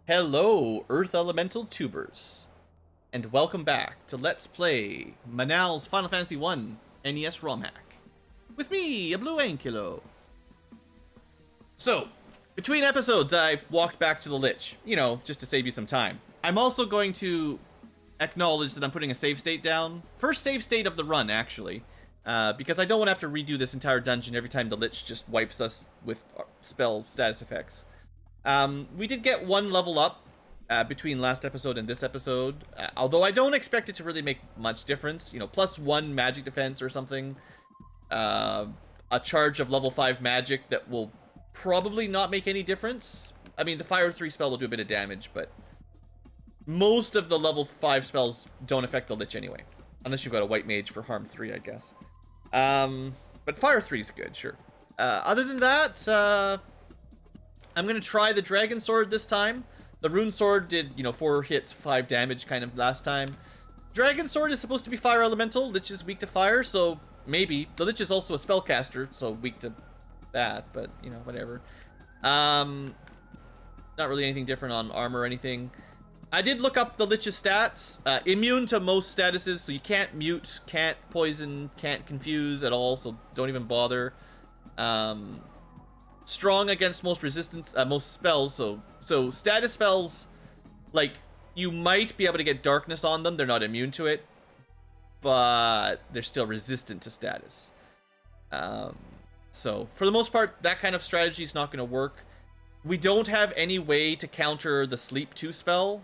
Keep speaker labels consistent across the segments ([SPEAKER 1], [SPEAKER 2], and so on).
[SPEAKER 1] Hello, Earth Elemental Tubers, and welcome back to Let's Play Manall's Final Fantasy 1 NES Romhack. With me, a BlueAnkylo. So, between episodes, I walked back to the Lich, just to save you some time. I'm also going to acknowledge that I'm putting a save state down. First save state of the run, actually, because I don't want to have to redo this entire dungeon every time the Lich just wipes us with spell status effects. We did get one level up between last episode and this episode, although I don't expect it to really make much difference. +1 magic defense or something. A charge of level 5 magic that will probably not make any difference. I mean, the Fire 3 spell will do a bit of damage, but most of the level 5 spells don't affect the Lich anyway. Unless you've got a White Mage for harm 3, I guess. But Fire 3 is good, sure. Other than that, I'm going to try the Dragon Sword this time. The Rune Sword did, 4 hits, 5 damage kind of last time. Dragon Sword is supposed to be Fire Elemental. Lich is weak to fire, so maybe. The Lich is also a spellcaster, so weak to that, but, whatever. Not really anything different on armor or anything. I did look up the Lich's stats. Immune to most statuses, so you can't mute, can't poison, can't confuse at all, so don't even bother. Strong against most resistance, most spells, so status spells, like, you might be able to get darkness on them. They're not immune to it, but they're still resistant to status. So for the most part, that kind of strategy is not going to work. We don't have any way to counter the Sleep 2 spell.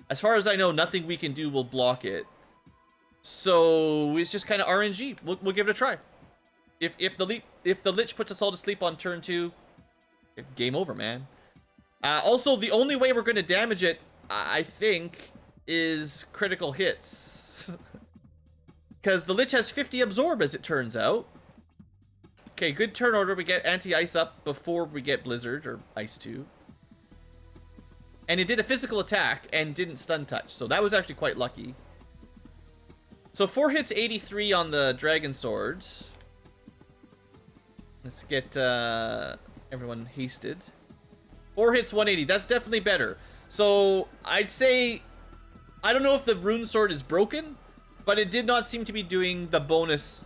[SPEAKER 1] As far as I know, nothing we can do will block it. So it's just kind of RNG. We'll give it a try. If the Lich puts us all to sleep on turn 2, game over, man. Also, the only way we're going to damage it, I think, is critical hits. Because the Lich has 50 absorb, as it turns out. Okay, good turn order. We get anti-ice up before we get Blizzard, or Ice 2. And it did a physical attack and didn't stun touch, so that was actually quite lucky. So 4 hits, 83 on the Dragon Sword. Let's get everyone hasted. 4 hits, 180. That's definitely better. So I'd say, I don't know if the Rune Sword is broken, but it did not seem to be doing the bonus,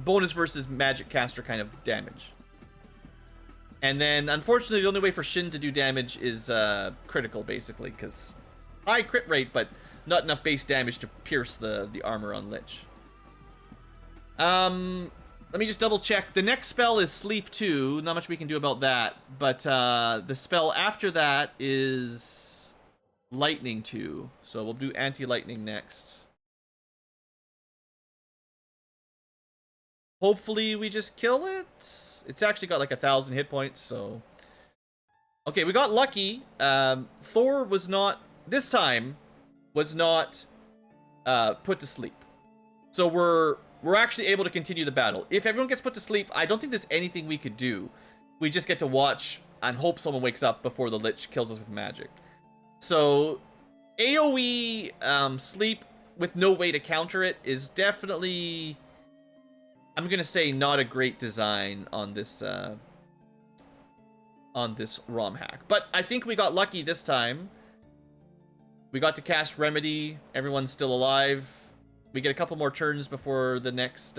[SPEAKER 1] bonus versus magic caster kind of damage. And then, unfortunately, the only way for Shin to do damage is critical, basically, because high crit rate, but not enough base damage to pierce the armor on Lich. Let me just double check. The next spell is Sleep 2. Not much we can do about that. But the spell after that is Lightning 2. So we'll do Anti-Lightning next. Hopefully we just kill it. It's actually got like 1,000 hit points, so... Okay, we got lucky. Thor was not... This time, was not put to sleep. So we're actually able to continue the battle. If everyone gets put to sleep, I don't think there's anything we could do. We just get to watch and hope someone wakes up before the Lich kills us with magic. So, AoE sleep with no way to counter it is definitely, I'm gonna say, not a great design on this Romhack. But I think we got lucky this time. We got to cast Remedy. Everyone's still alive. We get a couple more turns before the next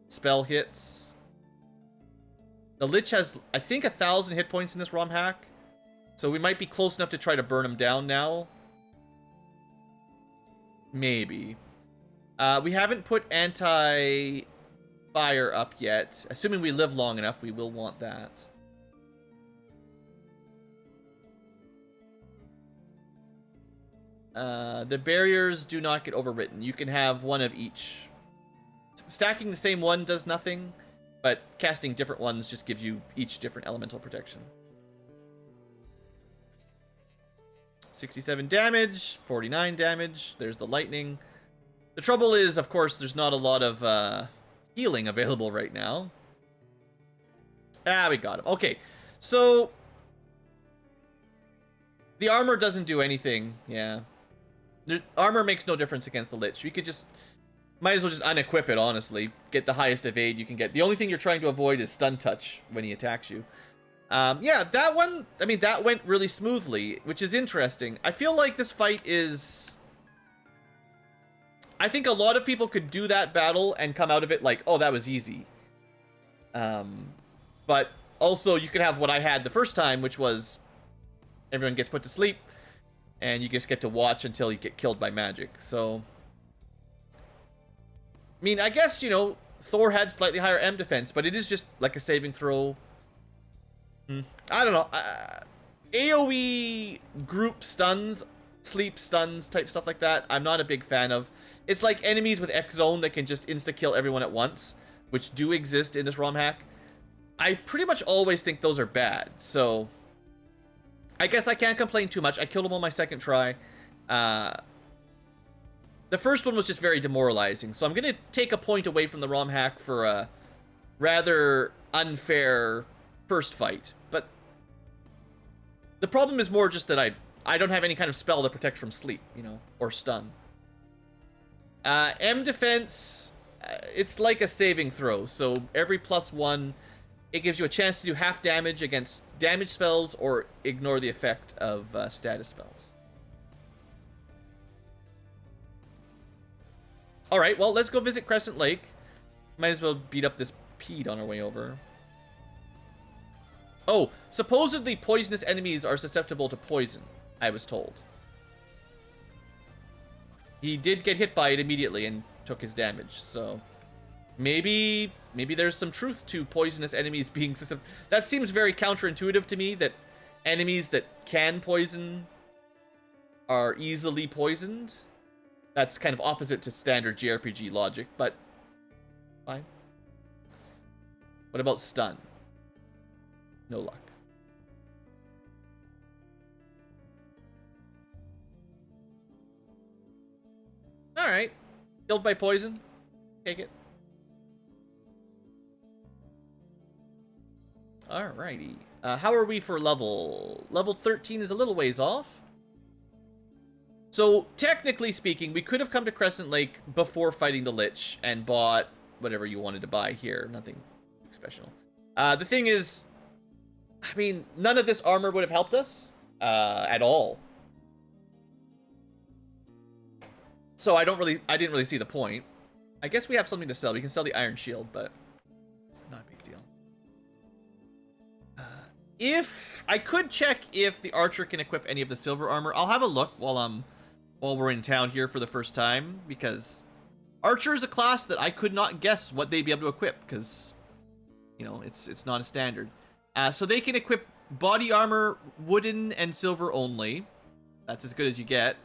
[SPEAKER 1] spell hits. The Lich has, I think, 1,000 hit points in this Romhack. So we might be close enough to try to burn him down now. Maybe. We haven't put anti-fire up yet. Assuming we live long enough, we will want that. The barriers do not get overwritten. You can have one of each. Stacking the same one does nothing, but casting different ones just gives you each different elemental protection. 67 damage, 49 damage. There's the lightning. The trouble is, of course, there's not a lot of healing available right now. Ah, we got him. Okay, so the armor doesn't do anything. Yeah. Armor makes no difference against the Lich. You could just... Might as well just unequip it, honestly. Get the highest evade you can get. The only thing you're trying to avoid is stun touch when he attacks you. Yeah, that one, I mean, that went really smoothly, which is interesting. I feel like this fight is... I think a lot of people could do that battle and come out of it like, oh, that was easy. But also, you could have what I had the first time, which was everyone gets put to sleep, and you just get to watch until you get killed by magic. So, I mean, I guess, you know, Thor had slightly higher M defense, but it is just like a saving throw. I don't know. AoE group stuns, sleep stuns, type stuff like that, I'm not a big fan of. It's like enemies with X zone that can just insta-kill everyone at once, which do exist in this ROM hack. I pretty much always think those are bad, so I guess I can't complain too much. I killed him on my second try. The first one was just very demoralizing, so I'm going to take a point away from the ROM hack for a rather unfair first fight. But the problem is more just that I don't have any kind of spell that protects from sleep, you know, or stun. M defense, it's like a saving throw, so every +1, it gives you a chance to do half damage against damage spells or ignore the effect of status spells. Alright, well, let's go visit Crescent Lake. Might as well beat up this Pede on our way over. Oh, supposedly poisonous enemies are susceptible to poison, I was told. He did get hit by it immediately and took his damage, so maybe there's some truth to poisonous enemies being susceptible. That seems very counterintuitive to me, that enemies that can poison are easily poisoned. That's kind of opposite to standard JRPG logic, but fine. What about stun? No luck. Alright. Killed by poison. Take it. Alrighty. How are we for level? Level 13 is a little ways off. So, technically speaking, we could have come to Crescent Lake before fighting the Lich and bought whatever you wanted to buy here. Nothing special. The thing is, I mean, none of this armor would have helped us at all. So I didn't really see the point. I guess we have something to sell. We can sell the Iron Shield, but not a big deal. If I could check if the Archer can equip any of the silver armor, I'll have a look while we're in town here for the first time, because Archer is a class that I could not guess what they'd be able to equip, because you know it's not a standard. So they can equip body armor, wooden and silver only. That's as good as you get.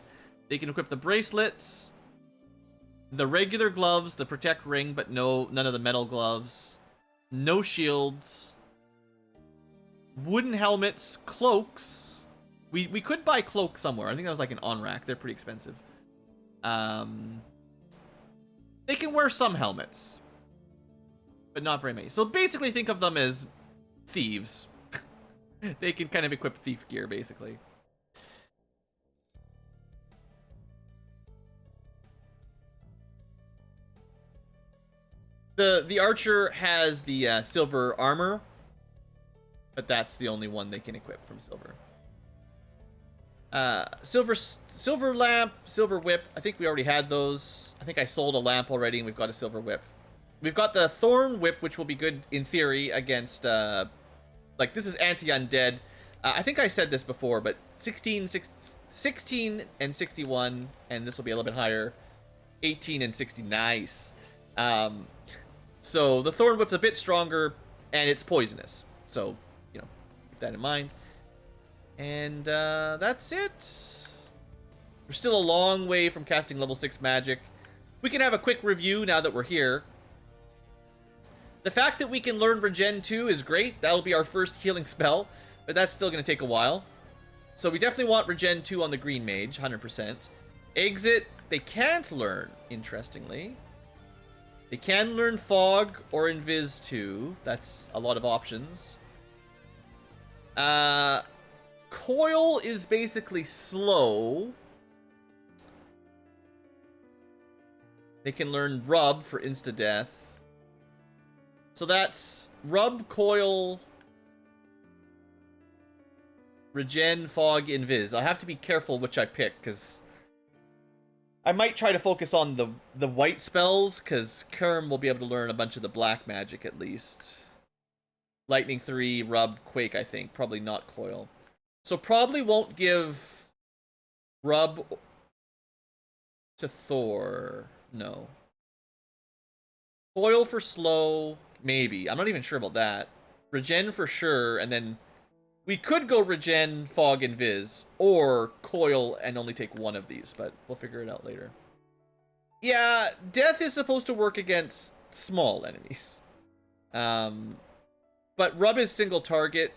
[SPEAKER 1] They can equip the bracelets, the regular gloves, the protect ring, but none of the metal gloves, no shields, wooden helmets, cloaks. We could buy cloaks somewhere. I think that was like an on-rack. They're pretty expensive. They can wear some helmets, but not very many. So basically think of them as thieves. They can kind of equip thief gear, basically. The Archer has the silver armor, but that's the only one they can equip from silver. Silver lamp, silver whip. I think we already had those. I think I sold a lamp already, and we've got a silver whip. We've got the thorn whip, which will be good in theory against like, this is anti-undead. I think I said this before, but 16 and 61, and this will be a little bit higher. 18 and 60, nice. So the thorn whip's a bit stronger, and it's poisonous. So, you know, keep that in mind. And that's it. We're still a long way from casting level 6 magic. We can have a quick review now that we're here. The fact that we can learn Regen 2 is great. That'll be our first healing spell, but that's still going to take a while. So we definitely want Regen 2 on the Green Mage, 100%. Exit, they can't learn, interestingly. They can learn Fog or Invis 2. That's a lot of options. Coil is basically slow. They can learn Rub for insta-death. So that's Rub, Coil, Regen, Fog, Invis. I'll have to be careful which I pick, because I might try to focus on the white spells, because Kerm will be able to learn a bunch of the black magic at least. Lightning 3, Rub, Quake, I think. Probably not Coil. So probably won't give Rub to Thor. No. Coil for slow, maybe. I'm not even sure about that. Regen for sure, and then we could go Regen, Fog, and Viz, or Coil and only take one of these, but we'll figure it out later. Yeah, Death is supposed to work against small enemies. But Rub is single target.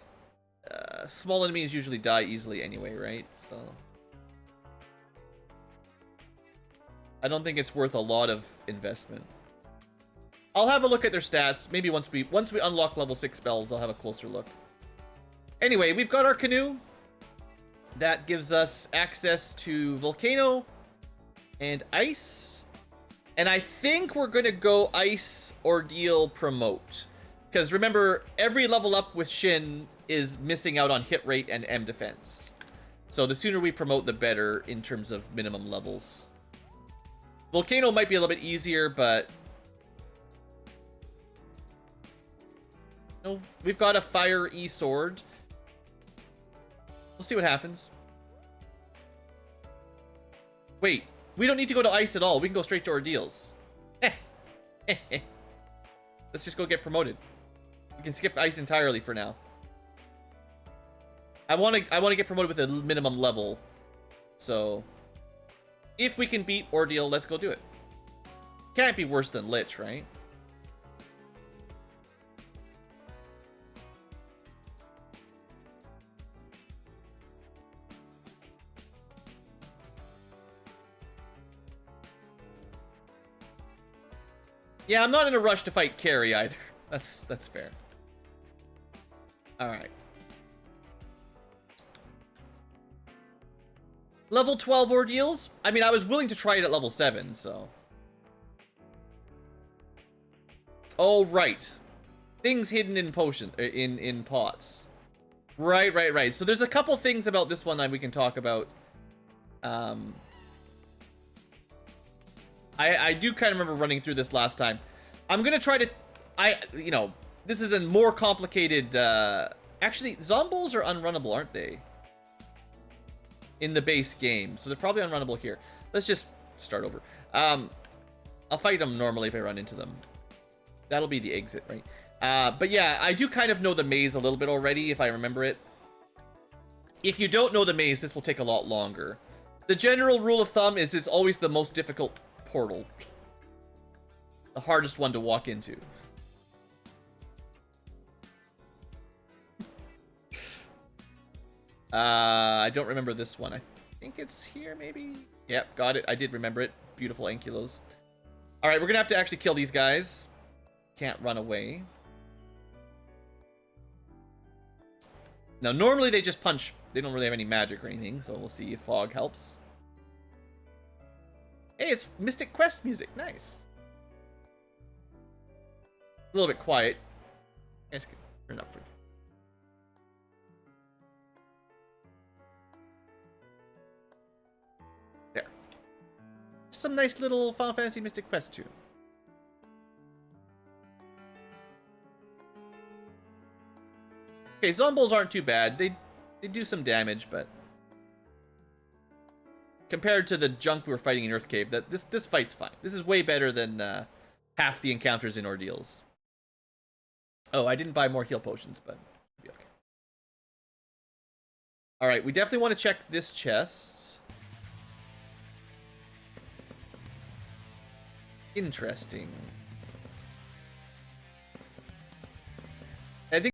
[SPEAKER 1] Small enemies usually die easily anyway, right? So I don't think it's worth a lot of investment. I'll have a look at their stats. Maybe once we unlock level 6 spells, I'll have a closer look. Anyway, we've got our canoe. That gives us access to Volcano and Ice. And I think we're going to go Ice, Ordeal, Promote. Because remember, every level up with Shin is missing out on hit rate and M defense. So the sooner we promote, the better in terms of minimum levels. Volcano might be a little bit easier, but no, we've got a Fire E-Sword. We'll see what happens. Wait, we don't need to go to Ice at all. We can go straight to Ordeals. Let's just go get promoted. We can skip Ice entirely for now. I want to get promoted with a minimum level. So if we can beat Ordeal, let's go do it. Can't be worse than Lich, right? Yeah, I'm not in a rush to fight Carrie either. That's fair. All right. Level 12 Ordeals? I mean, I was willing to try it at level 7, so. Oh, right. Things hidden in potion, in pots. Right. So there's a couple things about this one that we can talk about. I do kind of remember running through this last time. I'm gonna try to, this is a more complicated, actually, Zombies are unrunnable, aren't they? In the base game, so they're probably unrunnable here. Let's just start over. I'll fight them normally if I run into them. That'll be the exit, right? But yeah, I do kind of know the maze a little bit already, if I remember it. If you don't know the maze, this will take a lot longer. The general rule of thumb is it's always the most difficult portal. The hardest one to walk into. I don't remember this one. I think it's here, maybe? Yep, got it. I did remember it. Beautiful Ankylos. Alright, we're gonna have to actually kill these guys. Can't run away. Now, normally they just punch. They don't really have any magic or anything, so we'll see if Fog helps. Hey, it's Mystic Quest music. Nice. A little bit quiet. Guys can turn up for you. There. Some nice little Final Fantasy Mystic Quest tune. Okay, Zombies aren't too bad. They do some damage, but compared to the junk we were fighting in Earth Cave, this fight's fine. This is way better than half the encounters in Ordeals. Oh, I didn't buy more heal potions, but it'll be okay. All right, we definitely want to check this chest. Interesting. I think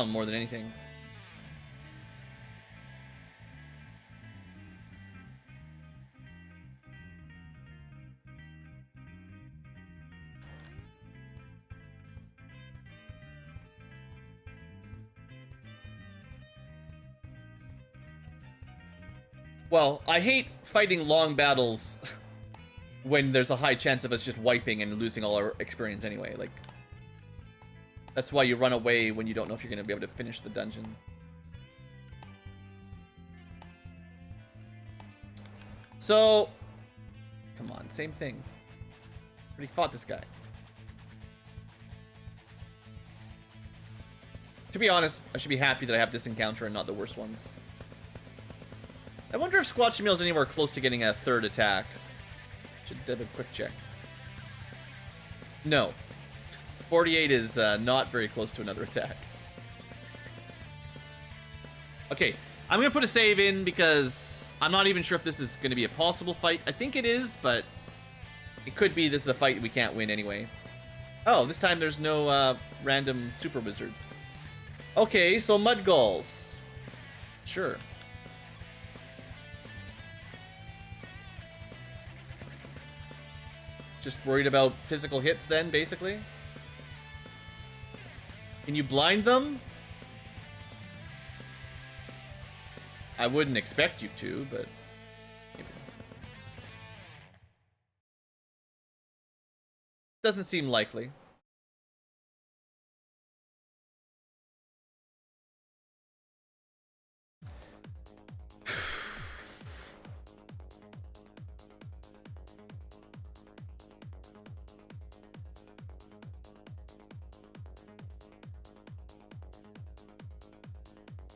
[SPEAKER 1] more than anything. Well, I hate fighting long battles when there's a high chance of us just wiping and losing all our experience anyway. Like, that's why you run away when you don't know if you're going to be able to finish the dungeon. So, come on, same thing. Already fought this guy. To be honest, I should be happy that I have this encounter and not the worst ones. I wonder if Squatchy Meal's anywhere close to getting a third attack. Should have a quick check. No. 48 is not very close to another attack. Okay, I'm going to put a save in because I'm not even sure if this is going to be a possible fight. I think it is, but it could be this is a fight we can't win anyway. Oh, this time there's no random super wizard. Okay, so Mudgalls. Sure. Just worried about physical hits then, basically? Can you blind them? I wouldn't expect you to, but... maybe. Doesn't seem likely.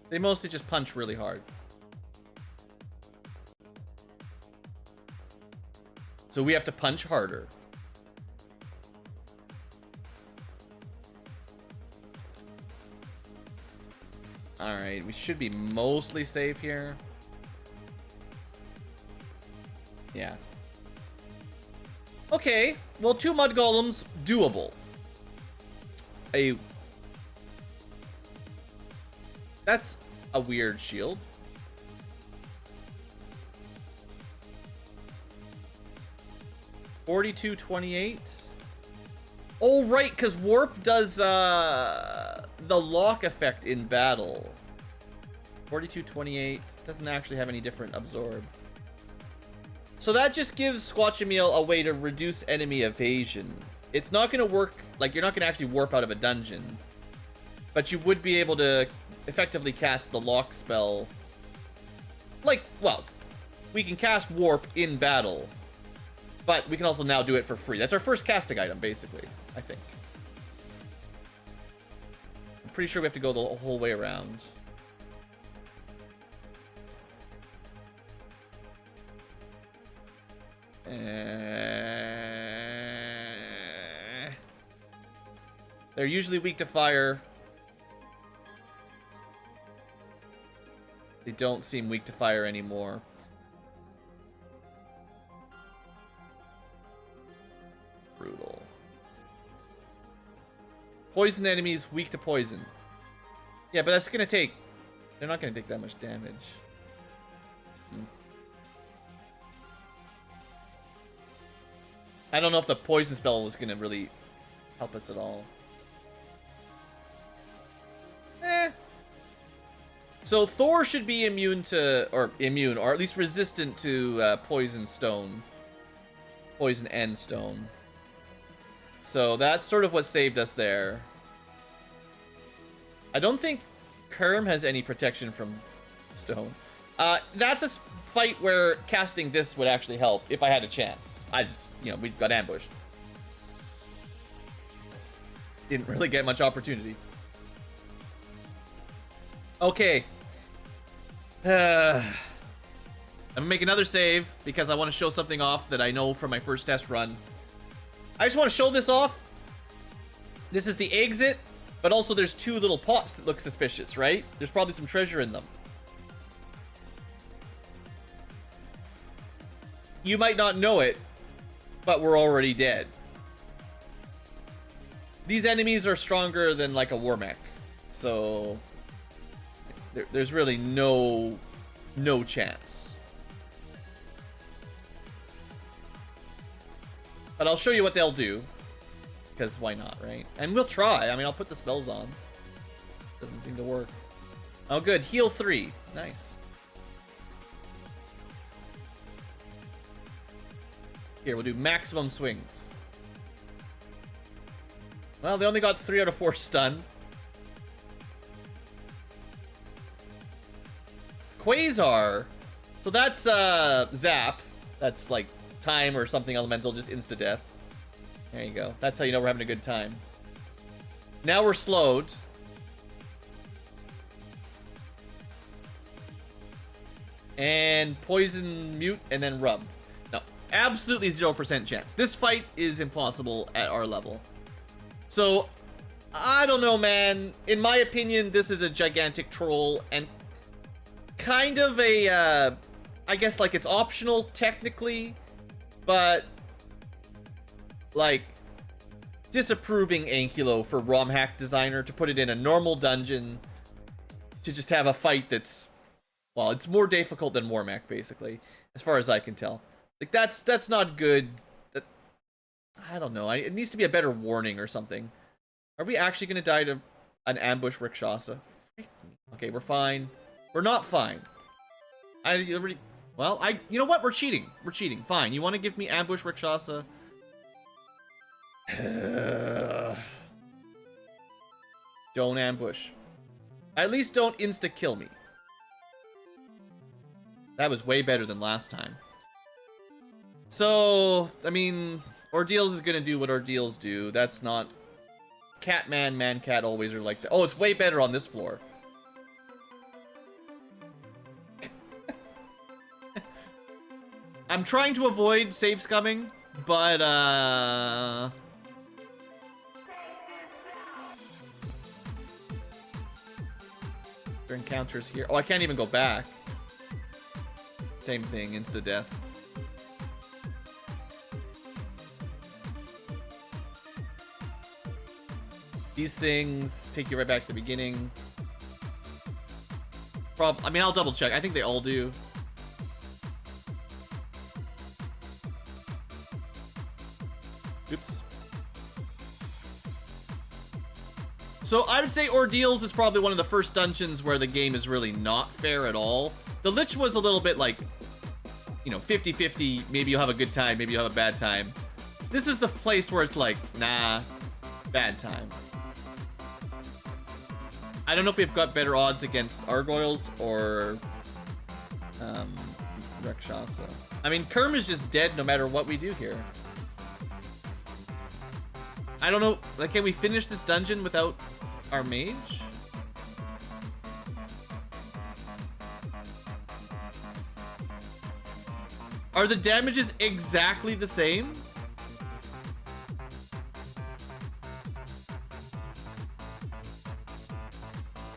[SPEAKER 1] They mostly just punch really hard. So we have to punch harder. Alright, we should be mostly safe here. Yeah. Okay, well, 2 mud golems, doable. That's a weird shield. $42.28. Oh, right, because warp does the lock effect in battle. $42.28 doesn't actually have any different absorb. So that just gives Squatchameel a way to reduce enemy evasion. It's not going to work, like, you're not going to actually warp out of a dungeon. But you would be able to effectively cast the lock spell. Like, well, we can cast warp in battle, but we can also now do it for free. That's our first casting item, basically, I think. I'm pretty sure we have to go the whole way around. They're usually weak to fire. They don't seem weak to fire anymore. Brutal. Poison enemies, weak to poison. Yeah, but that's gonna take... they're not gonna take that much damage. I don't know if the poison spell was gonna really help us at all. So Thor should be immune to, or at least resistant to poison stone. Poison and stone. So that's sort of what saved us there. I don't think Kerm has any protection from stone. That's a fight where casting this would actually help if I had a chance. I just, you know, we got ambushed. Didn't really get much opportunity. Okay. I'm gonna make another save because I want to show something off that I know from my first test run. I just want to show this off. This is the exit, but also there's 2 little pots that look suspicious, right? There's probably some treasure in them. You might not know it, but we're already dead. These enemies are stronger than like a Romhack. So there's really no chance. But I'll show you what they'll do, because why not, right? And we'll try. I mean, I'll put the spells on. Doesn't seem to work. Oh, good. Heal 3. Nice. Here, we'll do maximum swings. Well, they only got 3 out of 4 stunned. Quasar. So that's Zap. That's like time or something elemental, just insta-death. There you go. That's how you know we're having a good time. Now we're slowed. And poison, mute, and then rubbed. No, absolutely 0% chance. This fight is impossible at our level. So, I don't know, man. In my opinion, this is a gigantic troll and kind of a, I guess like it's optional technically, but like disapproving Ankylo for Romhack designer to put it in a normal dungeon to just have a fight that's, well, it's more difficult than Romhack basically, as far as I can tell. Like that's not good. That, I don't know. It needs to be a better warning or something. Are we actually gonna die to an ambush Rakshasa? Okay, we're fine. We're not fine. You know what? We're cheating. We're cheating. Fine. You want to give me ambush Rakshasa? Don't ambush. At least don't insta-kill me. That was way better than last time. So, I mean, Ordeals is gonna do what Ordeals do. That's not... Catman, Man-Cat always are like that. Oh, it's way better on this floor. I'm trying to avoid save scumming, but there are encounters here. Oh, I can't even go back. Same thing, insta-death. These things take you right back to the beginning. I mean, I'll double check. I think they all do. Oops. So I would say Ordeals is probably one of the first dungeons where the game is really not fair at all. The Lich was a little bit like, you know, 50-50. Maybe you'll have a good time, maybe you'll have a bad time. This is the place where it's like, nah, bad time. I don't know if we've got better odds against Gargoyles or Rakshasa. I mean, Kerm is just dead no matter what we do here. I don't know, like, can we finish this dungeon without our mage? Are the damages exactly the same?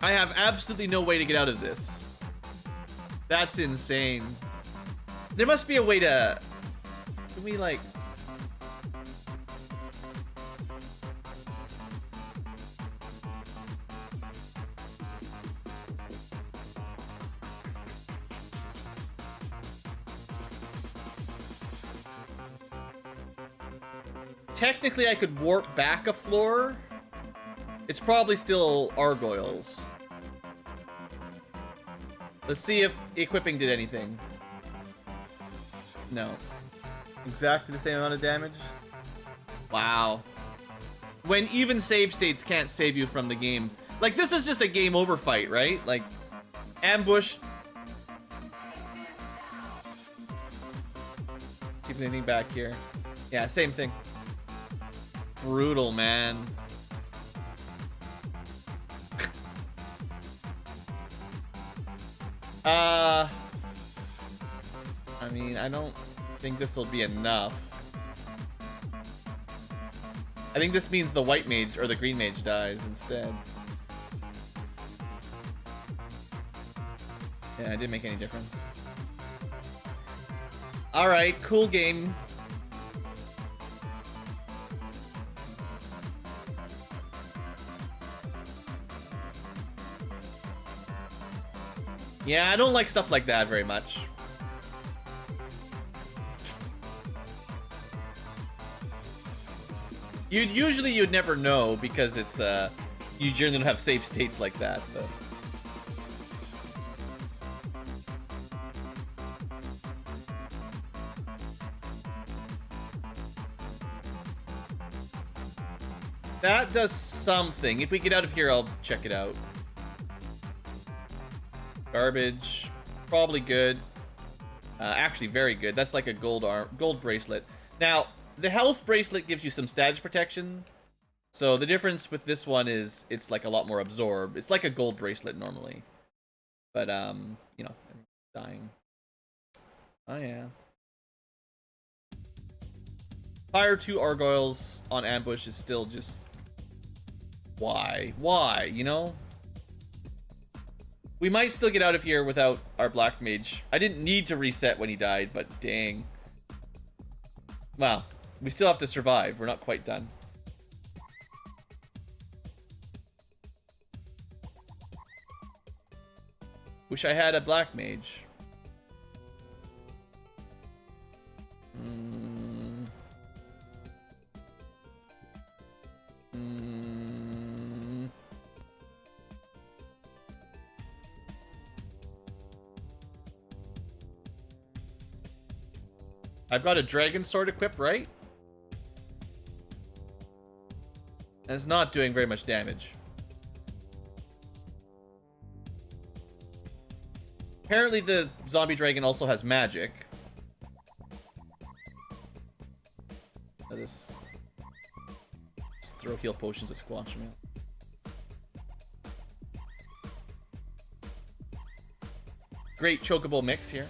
[SPEAKER 1] I have absolutely no way to get out of this. That's insane. There must be a way to... Can we, like... Technically, I could warp back a floor. It's probably still Gargoyles. Let's see if equipping did anything. No. Exactly the same amount of damage? Wow. When even save states can't save you from the game. Like, this is just a game over fight, right? Like, ambush. See if there's anything back here. Yeah, same thing. Brutal, man. I mean, I don't think this will be enough. I think this means the white mage or the green mage dies instead. Yeah, it didn't make any difference. Alright, cool game. Yeah, I don't like stuff like that very much. You'd never know because it's you generally don't have save states like that, but that does something. If we get out of here, I'll check it out. Garbage, probably good. Actually, very good. That's like a gold bracelet. Now, the health bracelet gives you some status protection. So the difference with this one is it's like a lot more absorb. It's like a gold bracelet normally. But, you know, I'm dying. Oh, yeah. Fire 2 Argoyles on ambush is still just... Why? Why, you know? We might still get out of here without our Black Mage. I didn't need to reset when he died, but dang. Well, we still have to survive. We're not quite done. Wish I had a Black Mage. I've got a Dragon Sword equipped, right? And it's not doing very much damage. Apparently the zombie dragon also has magic. Let us just throw heal potions at Squash Meal. Great chocobo mix here.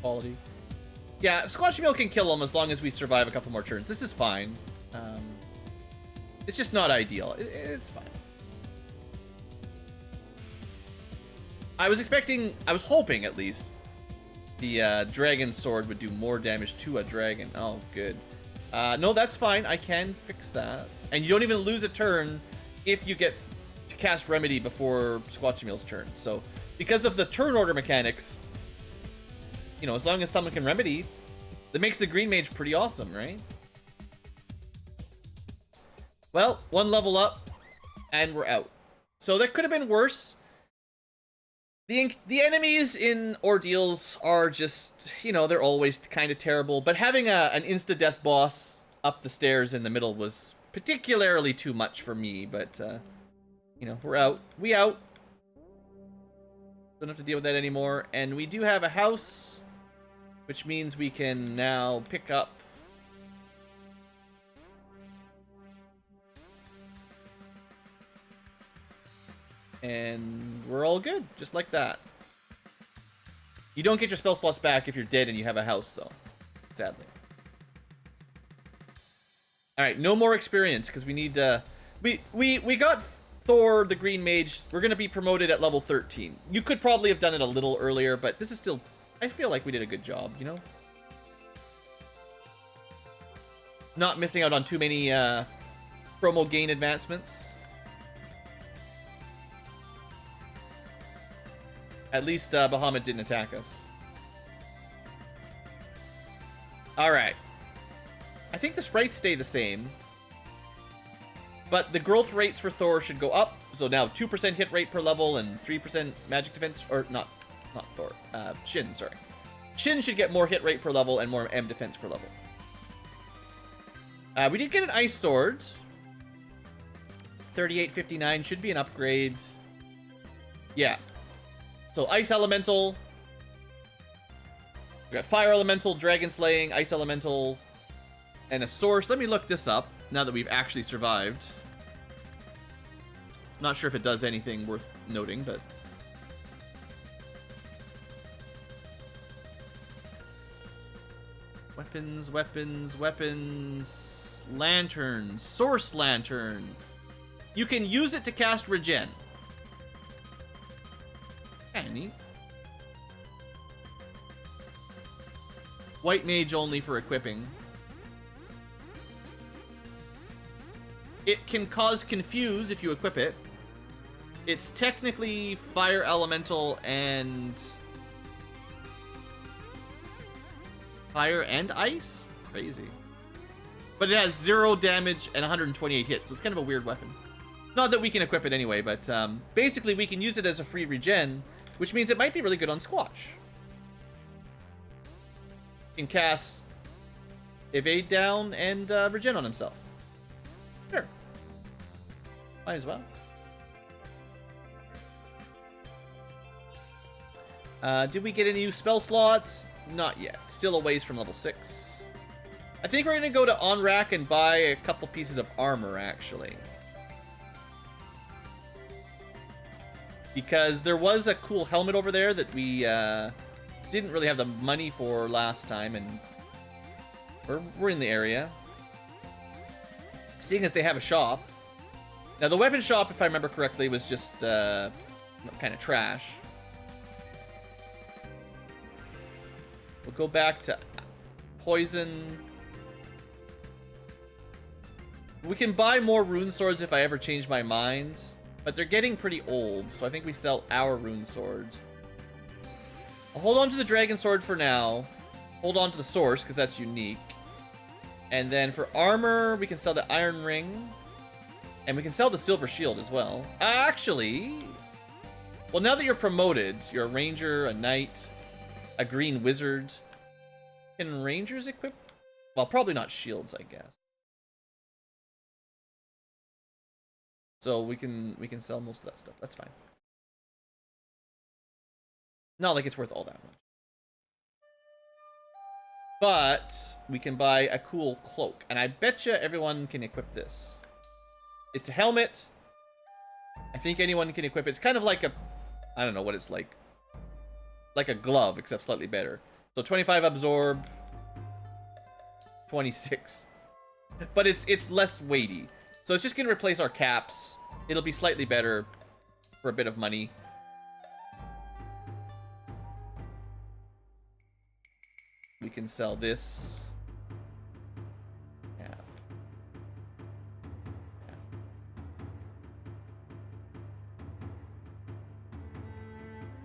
[SPEAKER 1] Quality. Yeah, Squash Meal can kill him as long as we survive a couple more turns. This is fine. It's just not ideal. It's fine. I was hoping at least, the Dragon Sword would do more damage to a dragon. Oh, good. No, that's fine. I can fix that. And you don't even lose a turn if you get to cast Remedy before Squatchymeal's turn. So, because of the turn order mechanics, you know, as long as someone can Remedy, that makes the Green Mage pretty awesome, right? Well, one level up, and we're out. So that could have been worse. The enemies in Ordeals are just, you know, they're always kind of terrible. But having an insta-death boss up the stairs in the middle was particularly too much for me. But, you know, we're out. We out. Don't have to deal with that anymore. And we do have a house, which means we can now pick up and we're all good, just like that. You don't get your spell slots back if you're dead and you have a house, though. Sadly. Alright, no more experience, because we need we got Thor, the Green Mage. We're going to be promoted at level 13. You could probably have done it a little earlier, but this is still... I feel like we did a good job, you know? Not missing out on too many promo gain advancements. At least Bahamut didn't attack us. Alright. I think the sprites stay the same. But the growth rates for Thor should go up. So now 2% hit rate per level and 3% magic defense. Or not Thor. Shin, sorry. Shin should get more hit rate per level and more M defense per level. We did get an ice sword. 3859 should be an upgrade. Yeah. So Ice Elemental. We got Fire Elemental, Dragon Slaying, Ice Elemental, and a Source. Let me look this up now that we've actually survived. Not sure if it does anything worth noting, but... Weapons, weapons, weapons... Lantern. Source Lantern. You can use it to cast Regen. Kinda neat. White Mage only for equipping. It can cause Confuse if you equip it. It's technically fire elemental and fire and ice? Crazy. But it has 0 damage and 128 hits, so it's kind of a weird weapon. Not that we can equip it anyway, but basically we can use it as a free regen, which means it might be really good on Squatch. He can cast evade down and regen on himself. Sure. Might as well. Did we get any new spell slots? Not yet. Still a ways from level 6. I think we're going to go to OnRack and buy a couple pieces of armor, actually. Because there was a cool helmet over there that we didn't really have the money for last time, and we're in the area. Seeing as they have a shop. Now, the weapon shop, if I remember correctly, was just kind of trash. We'll go back to poison. We can buy more rune swords if I ever change my mind, but they're getting pretty old, so I think we sell our rune swords. I'll hold on to the dragon sword for now. Hold on to the source, because that's unique. And then for armor, we can sell the iron ring. And we can sell the silver shield as well. Actually, well, now that you're promoted, you're a ranger, a knight, a green wizard. Can rangers equip? Well, probably not shields, I guess. So we can sell most of that stuff. That's fine. Not like it's worth all that much. But we can buy a cool cloak, and I bet you everyone can equip this. It's a helmet. I think anyone can equip it. It's kind of like a, I don't know what it's like. Like a glove, except slightly better. So 25 absorb, 26. But it's less weighty. So it's just going to replace our caps. It'll be slightly better for a bit of money. We can sell this. Cap. Cap.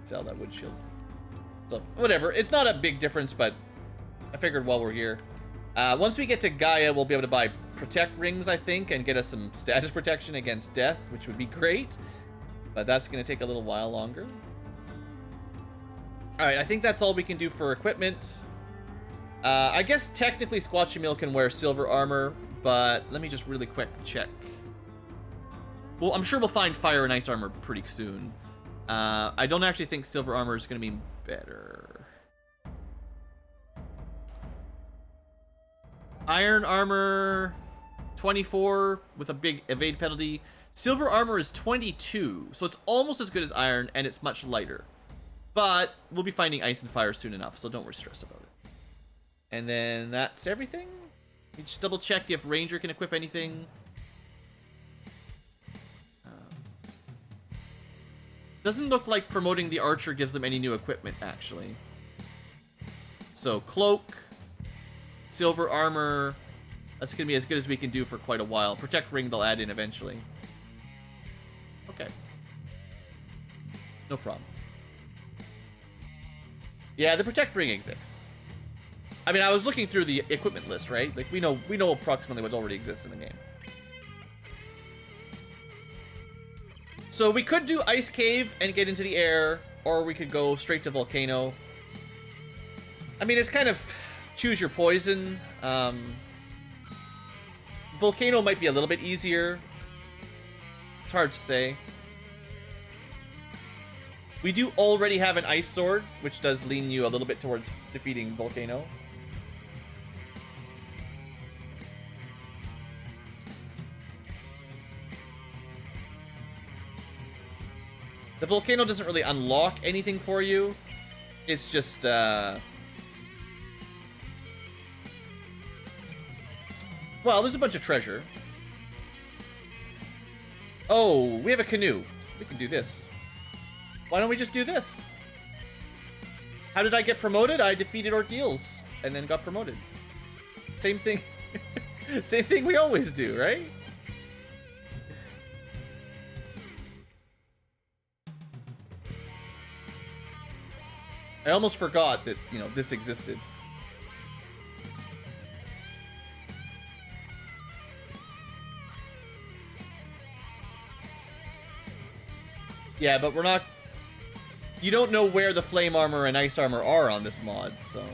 [SPEAKER 1] Sell that wood shield. So, whatever. It's not a big difference, but I figured while we're here. Once we get to Gaia, we'll be able to buy protect rings, I think, and get us some status protection against death, which would be great. But that's going to take a little while longer. Alright, I think that's all we can do for equipment. I guess technically Squatchy Mill can wear silver armor, but let me just really quick check. Well, I'm sure we'll find fire and ice armor pretty soon. I don't actually think silver armor is going to be better. Iron armor, 24 with a big evade penalty. Silver armor is 22, so it's almost as good as iron, and it's much lighter. But we'll be finding ice and fire soon enough, so don't worry, stress about it. And then that's everything. Let me just double check if Ranger can equip anything. Doesn't look like promoting the Archer gives them any new equipment, actually. So, Cloak, Silver Armor, that's going to be as good as we can do for quite a while. Protect Ring they'll add in eventually. Okay. No problem. Yeah, the Protect Ring exists. I mean, I was looking through the equipment list, right? Like, we know approximately what already exists in the game. So we could do Ice Cave and get into the air, or we could go straight to Volcano. I mean, it's kind of choose your poison. Volcano might be a little bit easier. It's hard to say. We do already have an Ice Sword, which does lean you a little bit towards defeating Volcano. The Volcano doesn't really unlock anything for you. It's just, well, there's a bunch of treasure. Oh, we have a canoe. We can do this. Why don't we just do this? How did I get promoted? I defeated Ordeals and then got promoted. Same thing. Same thing we always do, right? I almost forgot that, you know, this existed. Yeah, but we're not... You don't know where the flame armor and ice armor are on this mod, so...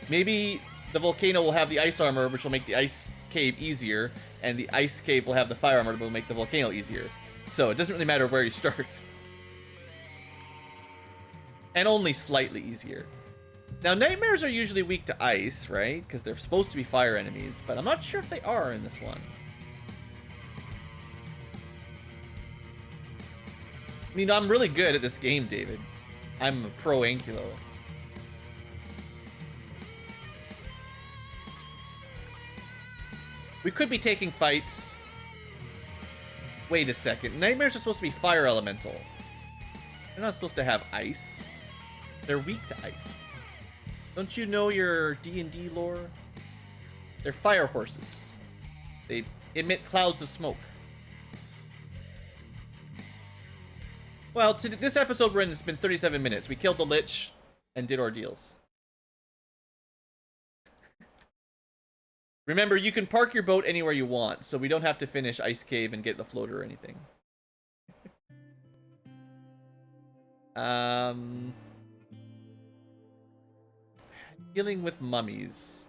[SPEAKER 1] Maybe the volcano will have the ice armor, which will make the ice cave easier, and the ice cave will have the fire armor, which will make the volcano easier. So it doesn't really matter where you start. And only slightly easier. Now, nightmares are usually weak to ice, right? Because they're supposed to be fire enemies, but I'm not sure if they are in this one. I mean, I'm really good at this game, David. I'm a pro Ankylo. We could be taking fights. Wait a second. Nightmares are supposed to be fire elemental. They're not supposed to have ice. They're weak to ice. Don't you know your D&D lore? They're fire horses. They emit clouds of smoke. Well, to this episode we're in, it's been 37 minutes. We killed the Lich and did ordeals. Remember, you can park your boat anywhere you want, so we don't have to finish Ice Cave and get the floater or anything. Dealing with mummies.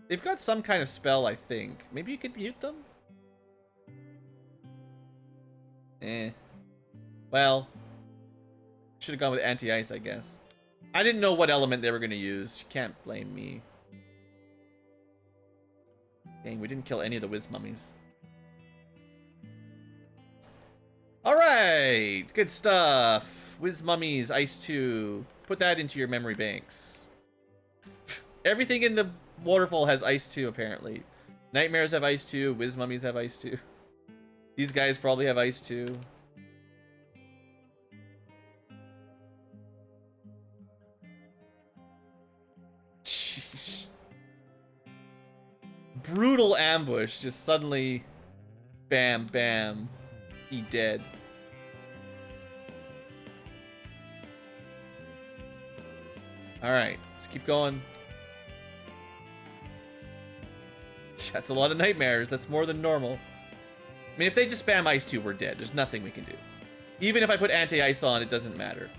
[SPEAKER 1] They've got some kind of spell, I think. Maybe you could mute them? Well, should have gone with anti-ice, I guess. I didn't know what element they were going to use. You can't blame me. Dang, we didn't kill any of the whiz mummies. Alright, good stuff. Whiz mummies, ice 2. Put that into your memory banks. Everything in the waterfall has ice 2, apparently. Nightmares have ice 2. Whiz mummies have ice 2. These guys probably have ice 2. Brutal ambush, just suddenly bam bam, he dead. All right, let's keep going. That's a lot of nightmares. That's more than normal. I mean, if they just spam ice 2, we're dead. There's nothing we can do. Even if I put anti-ice on, it doesn't matter.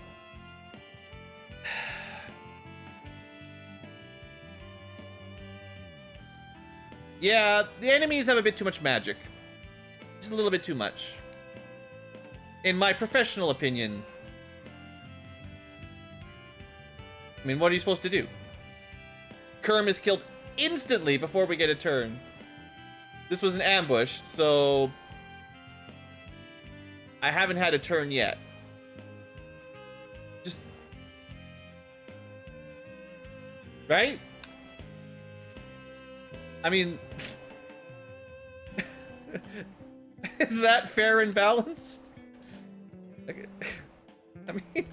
[SPEAKER 1] Yeah, the enemies have a bit too much magic. Just a little bit too much. In my professional opinion. I mean, what are you supposed to do? Kerm is killed instantly before we get a turn. This was an ambush, so... I haven't had a turn yet. Just... Right? I mean... Is that fair and balanced? Okay. I mean...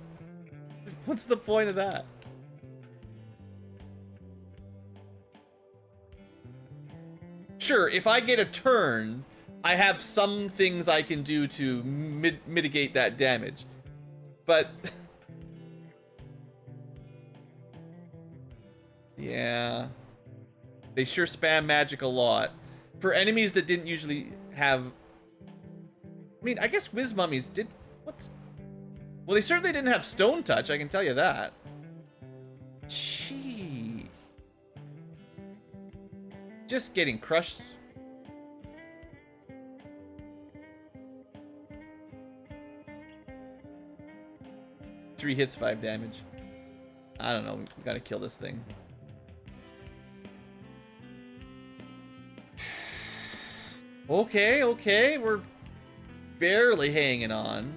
[SPEAKER 1] What's the point of that? Sure, if I get a turn, I have some things I can do to mitigate that damage. But... yeah... They sure spam magic a lot. For enemies that didn't usually have... I mean, I guess Whiz Mummies did... What's... Well, they certainly didn't have Stone Touch, I can tell you that. Gee. Just getting crushed. Three hits, 5 damage. I don't know, we gotta kill this thing. Okay, okay, we're barely hanging on.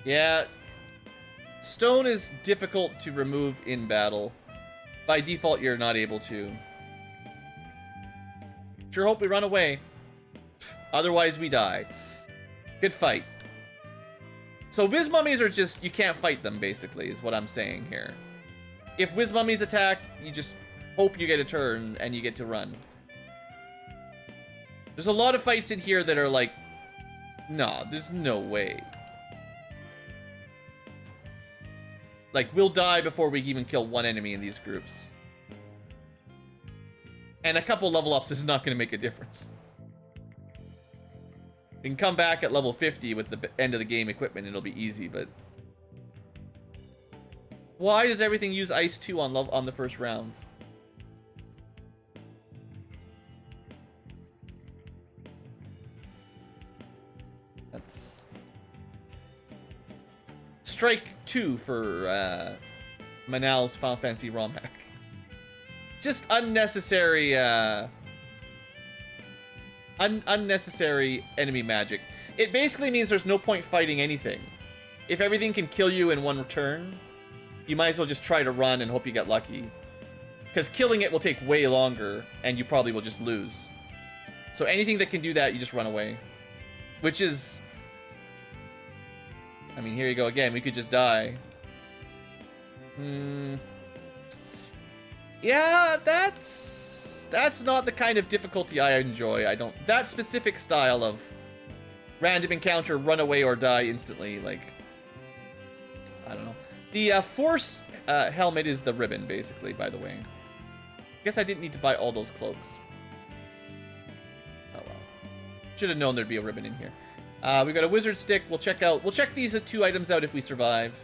[SPEAKER 1] Yeah, stone is difficult to remove in battle. By default, you're not able to. Sure hope we run away. Otherwise, we die. Good fight. So Whiz Mummies are just, you can't fight them, basically, is what I'm saying here. If Whiz Mummies attack, you just hope you get a turn and you get to run. There's a lot of fights in here that are like, nah, there's no way. Like, we'll die before we even kill one enemy in these groups. And a couple level ups is not going to make a difference. We can come back at level 50 with the end of the game equipment, it'll be easy, but... Why does everything use Ice 2 on the first round? That's... Strike 2 for Manall's Final Fantasy Romhack. Just unnecessary, unnecessary enemy magic. It basically means there's no point fighting anything. If everything can kill you in one turn, you might as well just try to run and hope you get lucky. Because killing it will take way longer, and you probably will just lose. So anything that can do that, you just run away. Which is... I mean, here you go again. We could just die. Yeah, that's not the kind of difficulty I enjoy. I don't... That specific style of random encounter, run away or die instantly, like... I don't know. The Force helmet is the ribbon, basically, by the way. I guess I didn't need to buy all those cloaks. Oh well. Should have known there'd be a ribbon in here. We got a wizard stick. We'll check these 2 items out if we survive.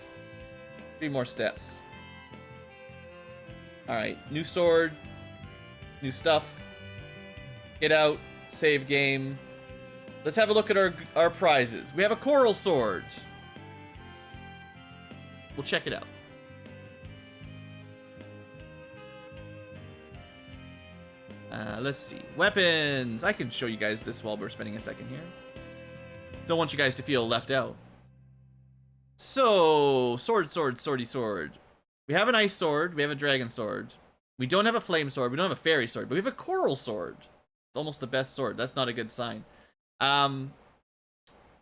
[SPEAKER 1] 3 more steps. Alright, new sword. New stuff. Get out. Save game. Let's have a look at our prizes. We have a coral sword. We'll check it out. Let's see. Weapons. I can show you guys this while we're spending a second here. Don't want you guys to feel left out. So, swordy sword. We have an ice sword. We have a dragon sword. We don't have a flame sword. We don't have a fairy sword. But we have a coral sword. It's almost the best sword. That's not a good sign.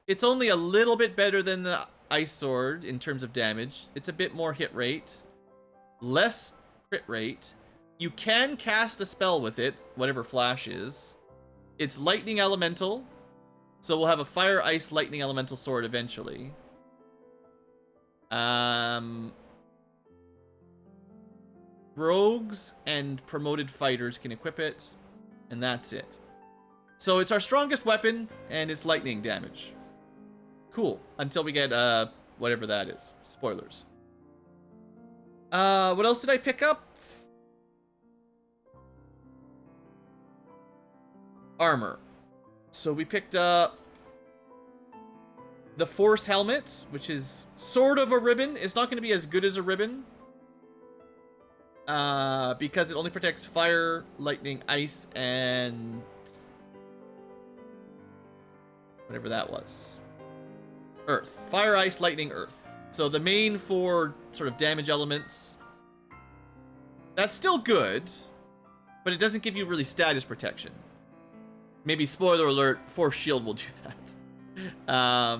[SPEAKER 1] It's only a little bit better than the ice sword in terms of damage. It's a bit more hit rate. Less crit rate. You can cast a spell with it, whatever flash is. It's lightning elemental. So we'll have a fire, ice, lightning elemental sword eventually. Rogues and promoted fighters can equip it, and that's it. So it's our strongest weapon, and it's lightning damage. Cool. Until we get, whatever that is. Spoilers. What else did I pick up? Armor. So we picked up the Force helmet, which is sort of a ribbon. It's not going to be as good as a ribbon. Because it only protects fire, lightning, ice, and whatever that was. Earth. Fire, ice, lightning, earth. So the main 4 sort of damage elements. That's still good, but it doesn't give you really status protection. Maybe, spoiler alert, Force Shield will do that.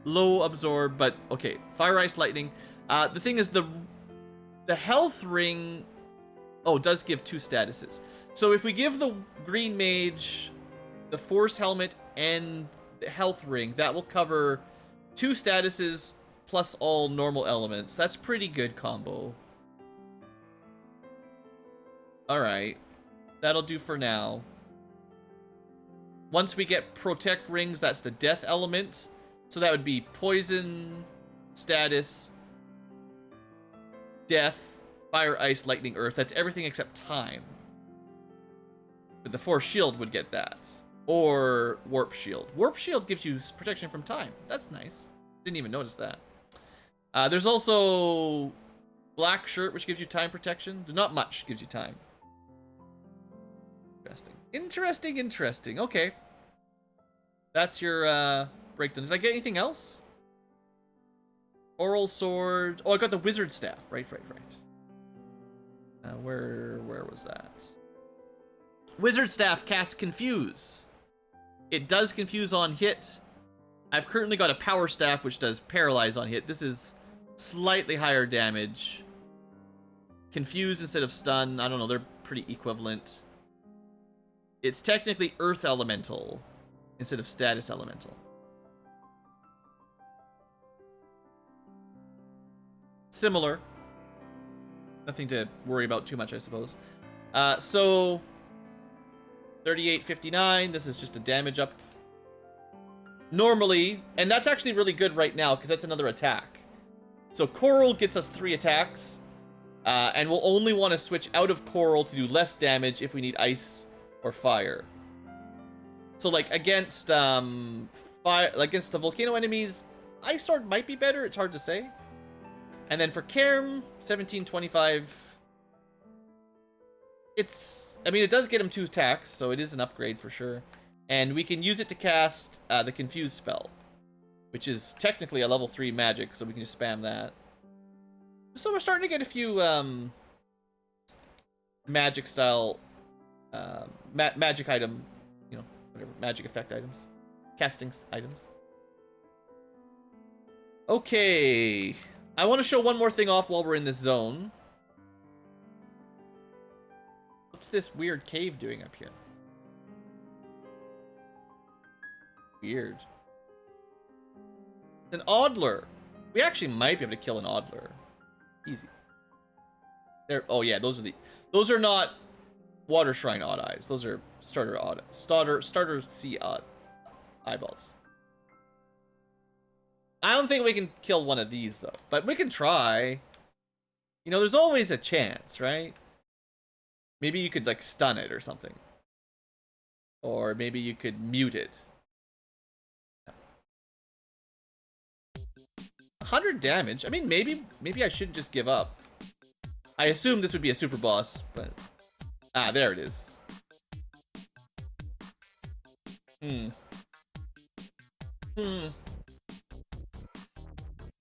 [SPEAKER 1] Low absorb, but okay. Fire, ice, lightning. The thing is, the health ring, does give 2 statuses. So if we give the green mage the Force helmet and the health ring, that will cover 2 statuses plus all normal elements. That's pretty good combo. Alright. That'll do for now. Once we get protect rings, that's the death element. So that would be poison, status, death, fire, ice, lightning, earth. That's everything except time. But the Force Shield would get that. Or Warp Shield. Warp Shield gives you protection from time. That's nice. Didn't even notice that. There's also Black Shirt, which gives you time protection. Not much gives you time. Interesting. Okay. That's your breakdown. Did I get anything else? Oral sword. Oh, I got the wizard staff. Right. Where was that? Wizard staff casts confuse. It does confuse on hit. I've currently got a power staff which does paralyze on hit. This is slightly higher damage. Confuse instead of stun. I don't know. They're pretty equivalent. It's technically Earth Elemental instead of Status Elemental. Similar. Nothing to worry about too much, I suppose. So 38.59. This is just a damage up. Normally, and that's actually really good right now because that's another attack. So Coral gets us 3 attacks, and we'll only want to switch out of Coral to do less damage if we need Ice or Fire. So like against fire, against the volcano enemies, Ice Sword might be better. It's hard to say. And then for Kerm, 17.25. I mean, it does get him 2 attacks, so it is an upgrade for sure. And we can use it to cast the Confuse spell, which is technically a level 3 magic, so we can just spam that. So we're starting to get a few magic style, magic item, you know, whatever, magic effect items, casting items. Okay, I want to show one more thing off while we're in this zone. What's this weird cave doing up here? Weird. An Oddler. We actually might be able to kill an Oddler. Easy. There. Oh yeah, those are not Water Shrine Odd Eyes. Those are starter sea odd eyeballs. I don't think we can kill one of these though, but we can try. You know, there's always a chance, right? Maybe you could like stun it or something. Or maybe you could mute it. 100 damage. I mean, maybe I shouldn't just give up. I assume this would be a super boss, but there it is.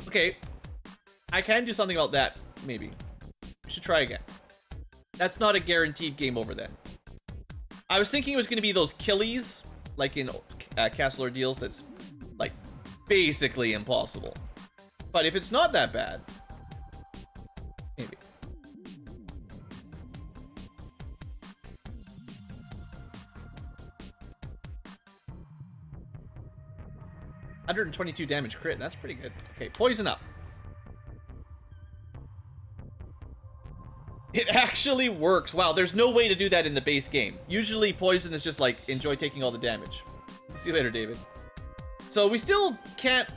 [SPEAKER 1] Okay, I can do something about that. Maybe we should try again. That's not a guaranteed game over then. I was thinking it was going to be those killies, like in Castle Ordeals. That's like basically impossible. But if it's not that bad, maybe. $122 damage crit. That's pretty good. Okay, poison up. It actually works. Wow, there's no way to do that in the base game. Usually poison is just like, enjoy taking all the damage. See you later, David. So we still can't...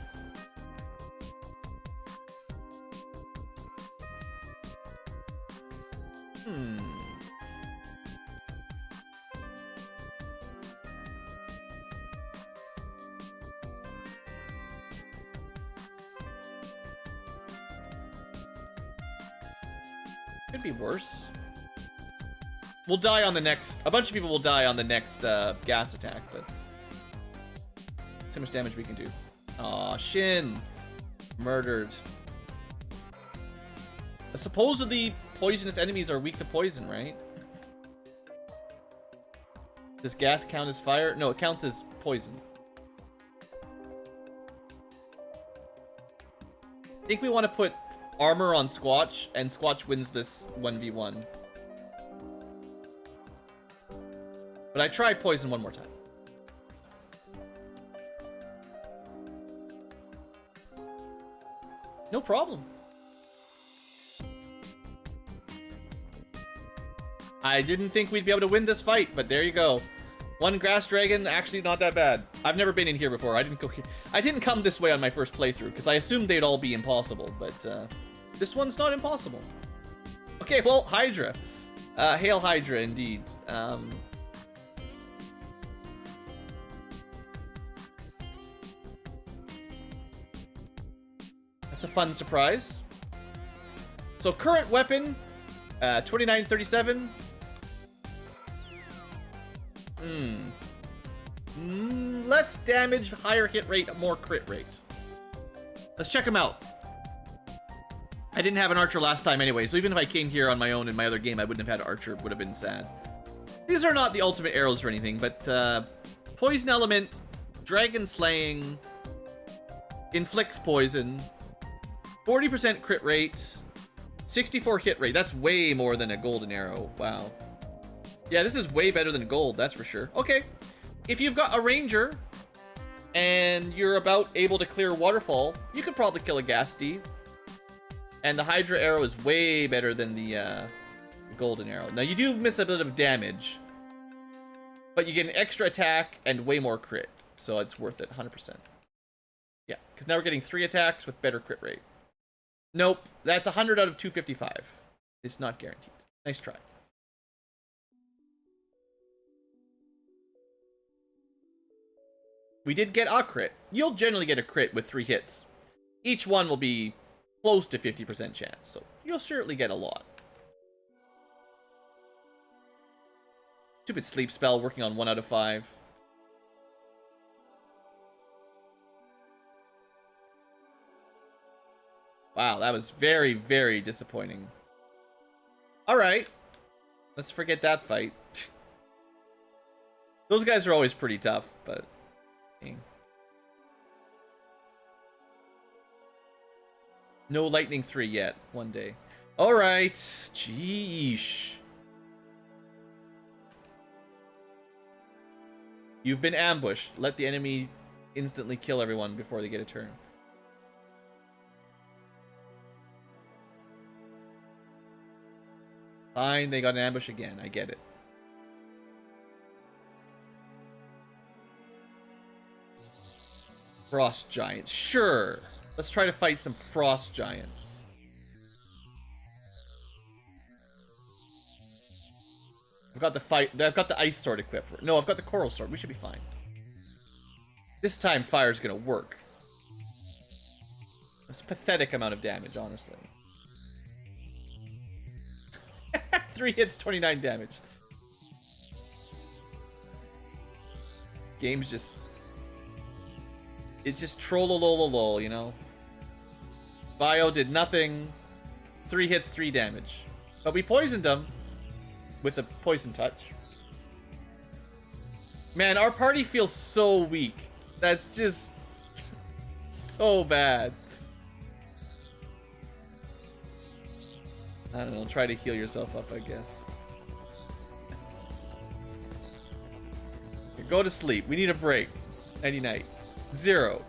[SPEAKER 1] Could be worse. We'll die on the next... A bunch of people will die on the next gas attack, but... So much damage we can do. Aw, Shin. Murdered. Supposedly, poisonous enemies are weak to poison, right? Does gas count as fire? No, it counts as poison. I think we want to put armor on Squatch, and Squatch wins this 1v1. But I try poison one more time. No problem. I didn't think we'd be able to win this fight, but there you go. One grass dragon, actually not that bad. I've never been in here before. I didn't come this way on my first playthrough because I assumed they'd all be impossible, but this one's not impossible. Okay, well, Hydra. Hail Hydra, indeed. That's a fun surprise. So current weapon, 2937. Less damage, higher hit rate, more crit rate. Let's check them out. I didn't have an archer last time anyway, so even if I came here on my own in my other game, I wouldn't have had archer. Would have been sad. These are not the ultimate arrows or anything, but poison element, dragon slaying, inflicts poison, 40% crit rate, 64 hit rate. That's way more than a golden arrow. Wow. Yeah, this is way better than gold, that's for sure. Okay, if you've got a ranger and you're about able to clear waterfall, you could probably kill a Ghastly. And the Hydra arrow is way better than the golden arrow. Now, you do miss a bit of damage, but you get an extra attack and way more crit. So it's worth it, 100%. Yeah, because now we're getting 3 attacks with better crit rate. Nope, that's 100 out of 255. It's not guaranteed. Nice try. We did get a crit. You'll generally get a crit with 3 hits. Each one will be close to 50% chance, so you'll certainly get a lot. Stupid sleep spell working on 1 out of 5. Wow, that was very, very disappointing. Alright. Let's forget that fight. Those guys are always pretty tough, but... Dang. No Lightning 3 yet. One day. Alright. Jeesh. You've been ambushed. Let the enemy instantly kill everyone before they get a turn. Fine, they got an ambush again. I get it. Frost Giants. Sure. Let's try to fight some Frost Giants. I've got the Ice Sword equipped. No, I've got the Coral Sword. We should be fine. This time, fire's gonna work. It's a pathetic amount of damage, honestly. 3 hits, 29 damage. Game's just... It's just trollolololol, you know? Bio did nothing. 3 hits, 3 damage. But we poisoned them with a poison touch. Man, our party feels so weak. That's just so bad. I don't know, try to heal yourself up, I guess. Go to sleep. We need a break. Any night. 0.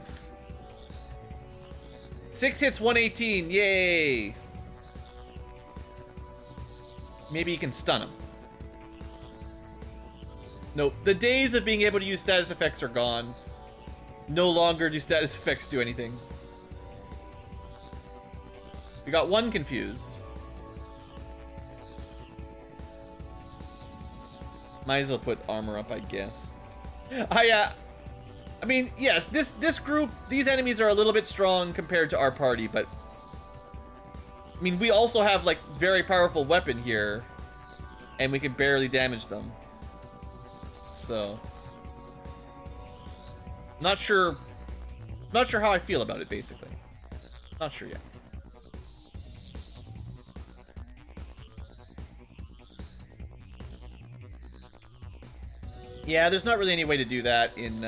[SPEAKER 1] 6 hits, 118. Yay! Maybe you can stun him. Nope. The days of being able to use status effects are gone. No longer do status effects do anything. We got 1 confused. Might as well put armor up, I guess. I mean, yes, this group, these enemies are a little bit strong compared to our party, but... I mean, we also have, like, very powerful weapon here, and we can barely damage them. So... Not sure how I feel about it, basically. Not sure yet. Yeah, there's not really any way to do that in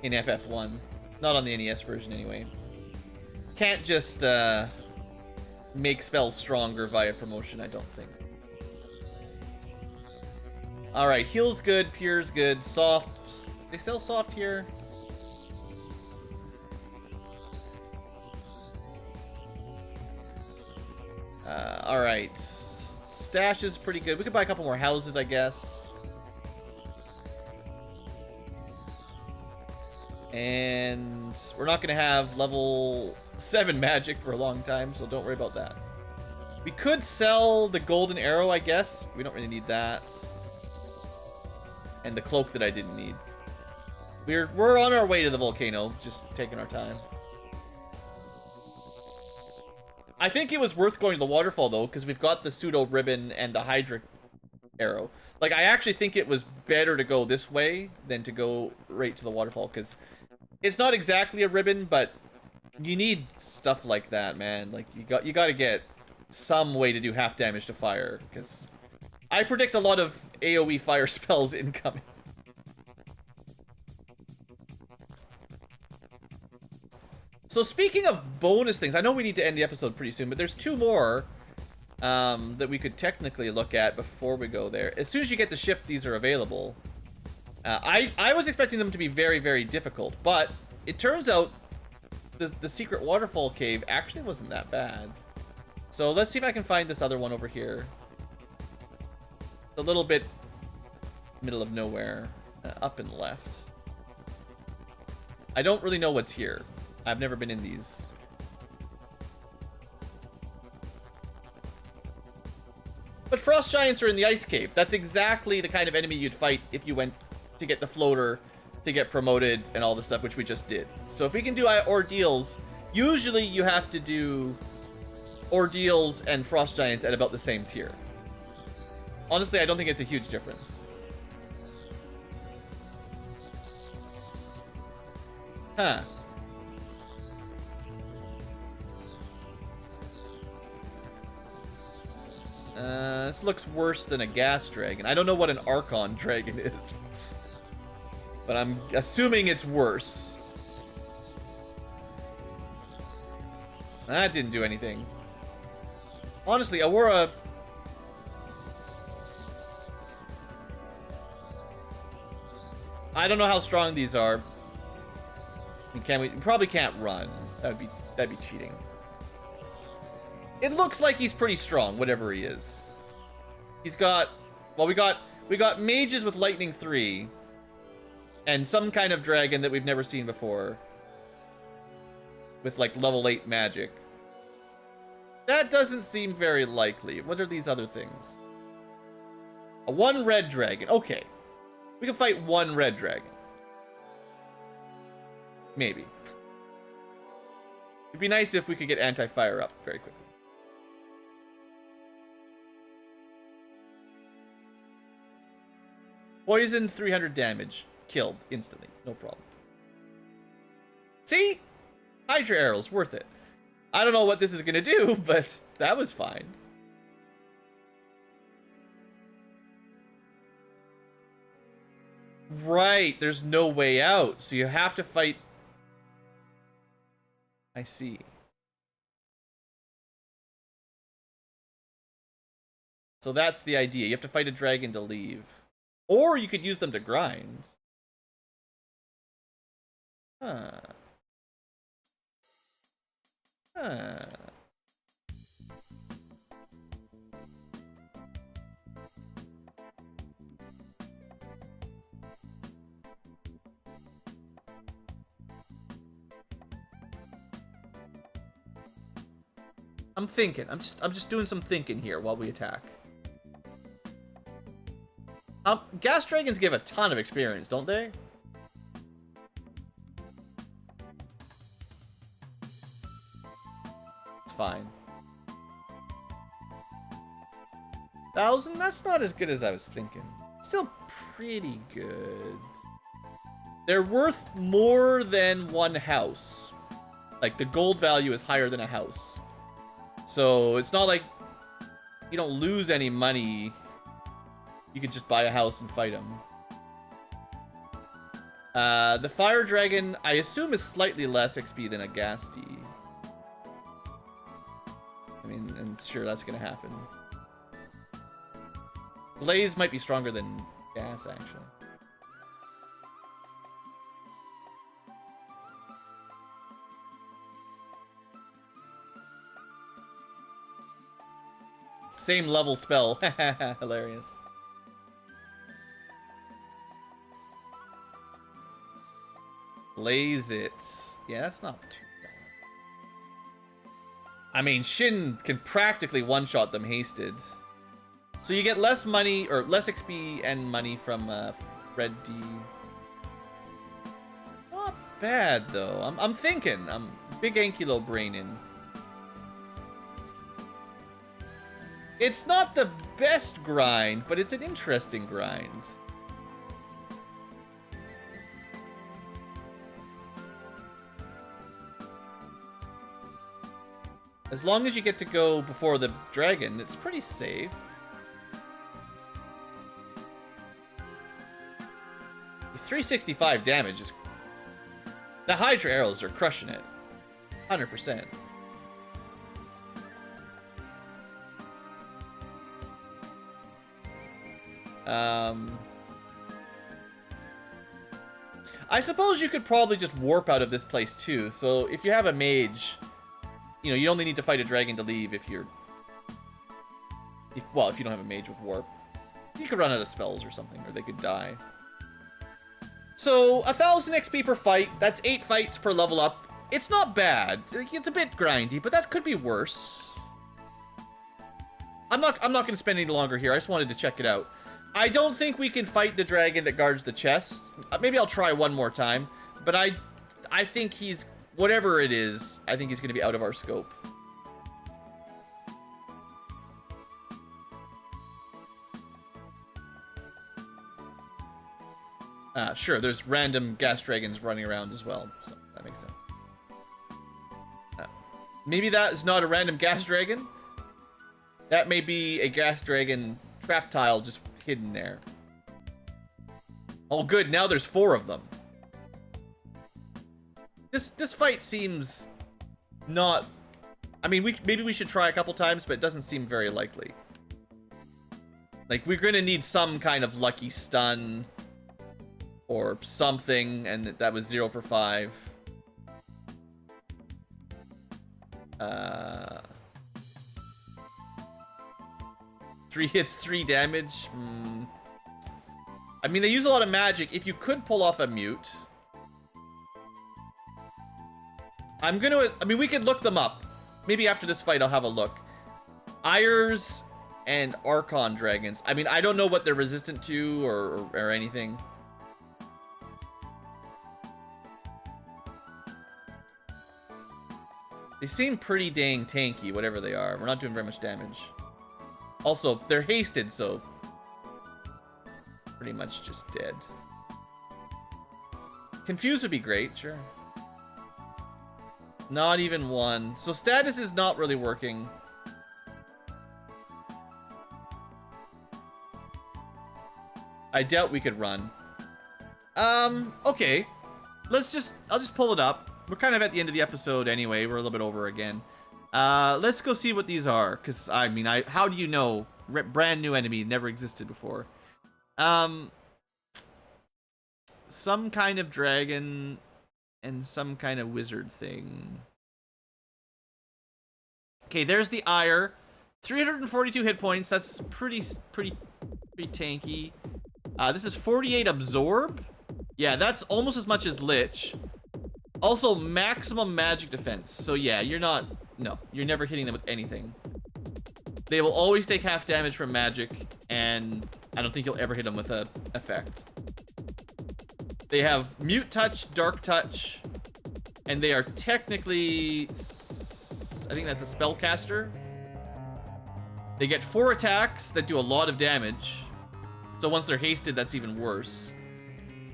[SPEAKER 1] FF1. Not on the NES version, anyway. Can't just make spells stronger via promotion, I don't think. Alright, heal's good, pure's good, soft. They sell soft here. Alright. Stash is pretty good. We could buy a couple more houses, I guess. And we're not going to have level 7 magic for a long time, so don't worry about that. We could sell the golden arrow, I guess. We don't really need that. And the cloak that I didn't need. We're on our way to the volcano, just taking our time. I think it was worth going to the waterfall, though, because we've got the pseudo ribbon and the Hydra arrow. Like, I actually think it was better to go this way than to go right to the waterfall, because it's not exactly a ribbon, but you need stuff like that, man. Like, you got to get some way to do half damage to fire, because I predict a lot of AoE fire spells incoming. So speaking of bonus things, I know we need to end the episode pretty soon, but there's 2 more that we could technically look at before we go there. As soon as you get the ship, these are available. I was expecting them to be very, very difficult, but it turns out the secret waterfall cave actually wasn't that bad. So let's see if I can find this other one over here. A little bit middle of nowhere, up and left. I don't really know what's here. I've never been in these. But frost giants are in the ice cave. That's exactly the kind of enemy you'd fight if you went to get the floater, to get promoted, and all the stuff which we just did. So if we can do ordeals, usually you have to do ordeals and frost giants at about the same tier. Honestly, I don't think it's a huge difference. Huh. This looks worse than a gas dragon. I don't know what an Archon dragon is, but I'm assuming it's worse. That didn't do anything. Honestly, Aurora... I don't know how strong these are. We probably can't run. That'd be cheating. It looks like he's pretty strong, whatever he is. He's got... Well, we got mages with Lightning 3. And some kind of dragon that we've never seen before. With, like, level 8 magic. That doesn't seem very likely. What are these other things? A 1 red dragon. Okay. We can fight 1 red dragon. Maybe. It'd be nice if we could get anti-fire up very quickly. Poison, 300 damage. Killed instantly. No problem. See? Hydra arrows, worth it. I don't know what this is gonna do, but that was fine. Right, there's no way out, so you have to fight... I see. So that's the idea. You have to fight a dragon to leave. Or you could use them to grind. Huh. Huh. I'm thinking. I'm just doing some thinking here while we attack. Gas dragons give a ton of experience, don't they? It's fine. 1,000? That's not as good as I was thinking. Still pretty good. They're worth more than 1 house. Like, the gold value is higher than a house. So, it's not like you don't lose any money. You could just buy a house and fight them. The fire dragon, I assume, is slightly less XP than a Ghasti. I mean, and sure, that's gonna happen. Blaze might be stronger than gas, actually. Same level spell. Hilarious. Blaze it. Yeah, that's not too bad. I mean, Shin can practically one-shot them hasted. So you get less money, or less XP and money from Red D. Not bad, though. I'm thinking. I'm BlueAnkylo braining. It's not the best grind, but it's an interesting grind. As long as you get to go before the dragon, it's pretty safe. The 365 damage is... The Hydra arrows are crushing it. 100%. I suppose you could probably just warp out of this place too. So if you have a mage, you know, you only need to fight a dragon to leave if you're... well, if you don't have a mage with warp. You could run out of spells or something, or they could die. So, 1,000 XP per fight. That's 8 fights per level up. It's not bad. It's a bit grindy, but that could be worse. I'm not going to spend any longer here. I just wanted to check it out. I don't think we can fight the dragon that guards the chest. Maybe I'll try one more time. But I think he's... whatever it is, I think he's going to be out of our scope. Sure, there's random gas dragons running around as well, so that makes sense. Maybe that is not a random gas dragon. That may be a gas dragon trap tile just hidden there. Oh good, now there's 4 of them. This fight seems not... I mean, maybe we should try a couple times, but it doesn't seem very likely. Like, we're gonna need some kind of lucky stun... or something, and that was 0 for 5. 3 hits, 3 damage. I mean, they use a lot of magic. If you could pull off a mute... I mean, we could look them up. Maybe after this fight, I'll have a look. Ayers and Archon dragons. I mean, I don't know what they're resistant to or anything. They seem pretty dang tanky, whatever they are. We're not doing very much damage. Also, they're hasted, so... pretty much just dead. Confuse would be great, sure. Not even 1. So status is not really working. I doubt we could run. Okay. I'll just pull it up. We're kind of at the end of the episode anyway. We're a little bit over again. Let's go see what these are. Because, I mean, how do you know? Brand new enemy, never existed before. Some kind of dragon and some kind of wizard thing. Okay, there's the Ire. 342 hit points. That's pretty tanky. This is 48 absorb. Yeah, that's almost as much as Lich. Also, maximum magic defense. So yeah, you're never hitting them with anything. They will always take half damage from magic, and I don't think you'll ever hit them with an effect. They have Mute Touch, Dark Touch, and they are technically... I think that's a spellcaster. They get 4 attacks that do a lot of damage. So once they're hasted, that's even worse.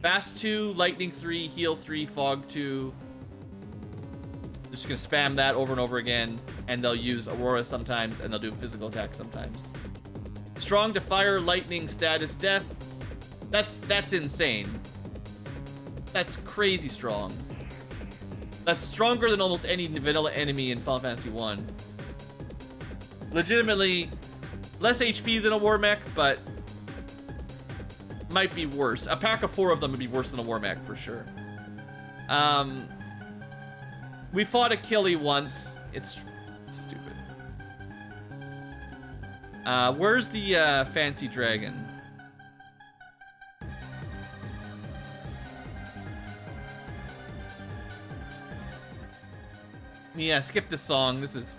[SPEAKER 1] Fast 2, Lightning 3, Heal 3, Fog 2. They're just gonna spam that over and over again, and they'll use Aurora sometimes, and they'll do physical attack sometimes. Strong to Fire, Lightning, Status, Death. That's insane. That's crazy strong. That's stronger than almost any vanilla enemy in Final Fantasy 1. Legitimately, less HP than a Romhack, but might be worse. A pack of 4 of them would be worse than a Romhack for sure. We fought Achille once. It's stupid. Where's the fancy dragon? Yeah, skip this song. This is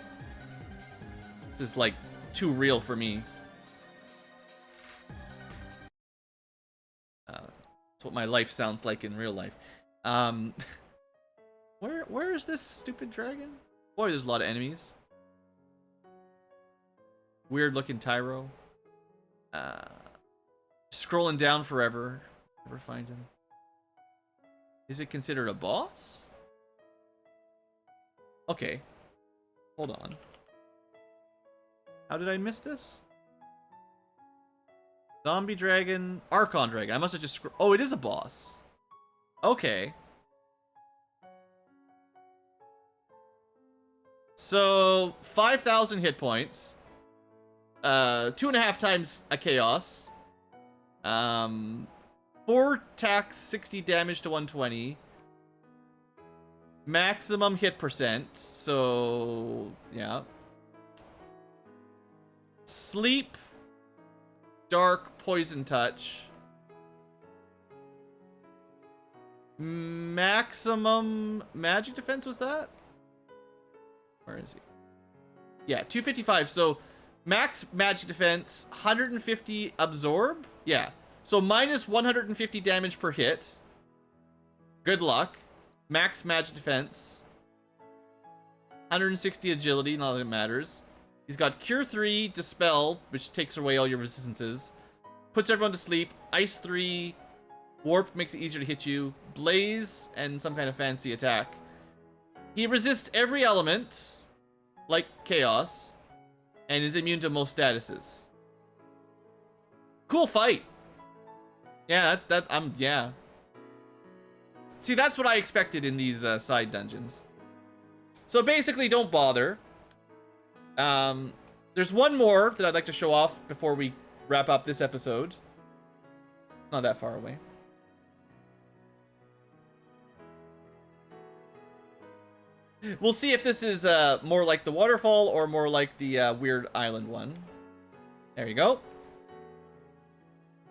[SPEAKER 1] like too real for me. That's what my life sounds like in real life. Where is this stupid dragon? Boy, there's a lot of enemies. Weird looking Tyro. Scrolling down forever. Never find him. Is it considered a boss? Okay. Hold on. How did I miss this? Zombie dragon. Archon dragon. I must have just... Oh, it is a boss. Okay. So, 5,000 hit points. 2.5 times a chaos. 4 attacks, 60 damage to 120. Maximum hit percent. So, yeah. Sleep. Dark, poison touch. Maximum magic defense, was that? Where is he? Yeah, 255. So, max magic defense, 150 absorb. Yeah. So, minus 150 damage per hit. Good luck. Max magic defense. 160 agility, not that it matters. He's got Cure 3, Dispel, which takes away all your resistances. Puts everyone to sleep. Ice 3, Warp makes it easier to hit you. Blaze, and some kind of fancy attack. He resists every element, like Chaos, and is immune to most statuses. Cool fight. Yeah, yeah. See, that's what I expected in these side dungeons. So basically, don't bother. There's one more that I'd like to show off before we wrap up this episode. Not that far away. We'll see if this is more like the waterfall or more like the weird island one. There you go.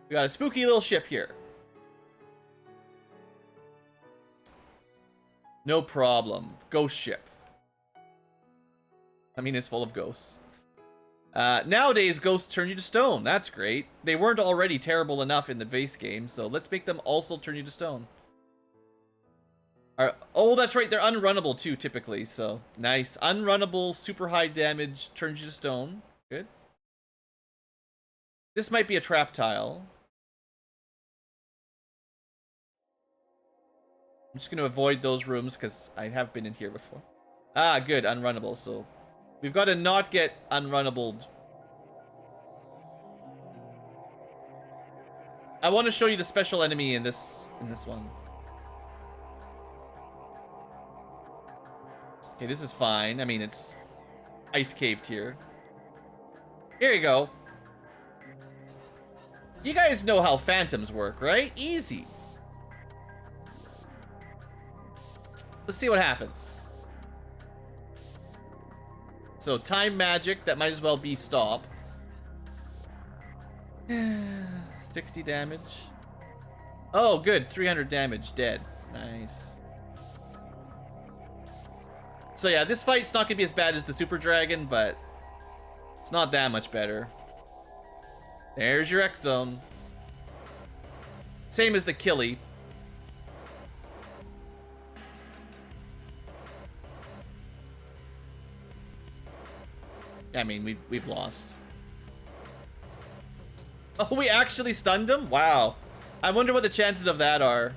[SPEAKER 1] We got a spooky little ship here. No problem. Ghost ship. I mean, it's full of ghosts. Nowadays, ghosts turn you to stone. That's great. They weren't already terrible enough in the base game, so let's make them also turn you to stone. Oh, that's right. They're unrunnable too, typically. So nice. Unrunnable, super high damage, turns you to stone. Good. This might be a trap tile. I'm just going to avoid those rooms because I have been in here before. Ah, good. Unrunnable. So we've got to not get unrunnable. I want to show you the special enemy in this one. Okay, this is fine. I mean, it's ice caved here. Here you go. You guys know how phantoms work, right? Easy. Let's see what happens. So, time magic, that might as well be stop. 60 damage. Oh, good. 300 damage. Dead. Nice. So yeah, this fight's not gonna be as bad as the Super Dragon, but it's not that much better. There's your X Zone. Same as the Killy. I mean, we've lost. Oh, we actually stunned him? Wow. I wonder what the chances of that are.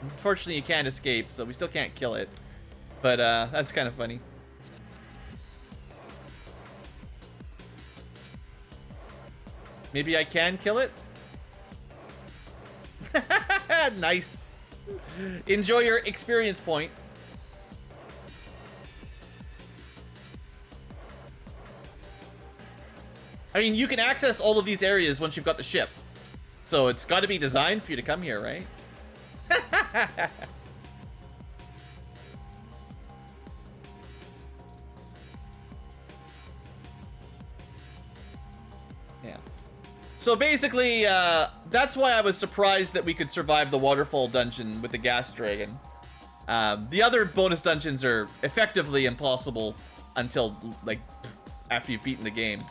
[SPEAKER 1] Unfortunately, you can't escape, so we still can't kill it. But that's kind of funny. Maybe I can kill it? Nice. Enjoy your experience point. I mean, you can access all of these areas once you've got the ship. So it's got to be designed for you to come here, right? Yeah. So basically, that's why I was surprised that we could survive the waterfall dungeon with the gas dragon. The other bonus dungeons are effectively impossible until, like, after you've beaten the game.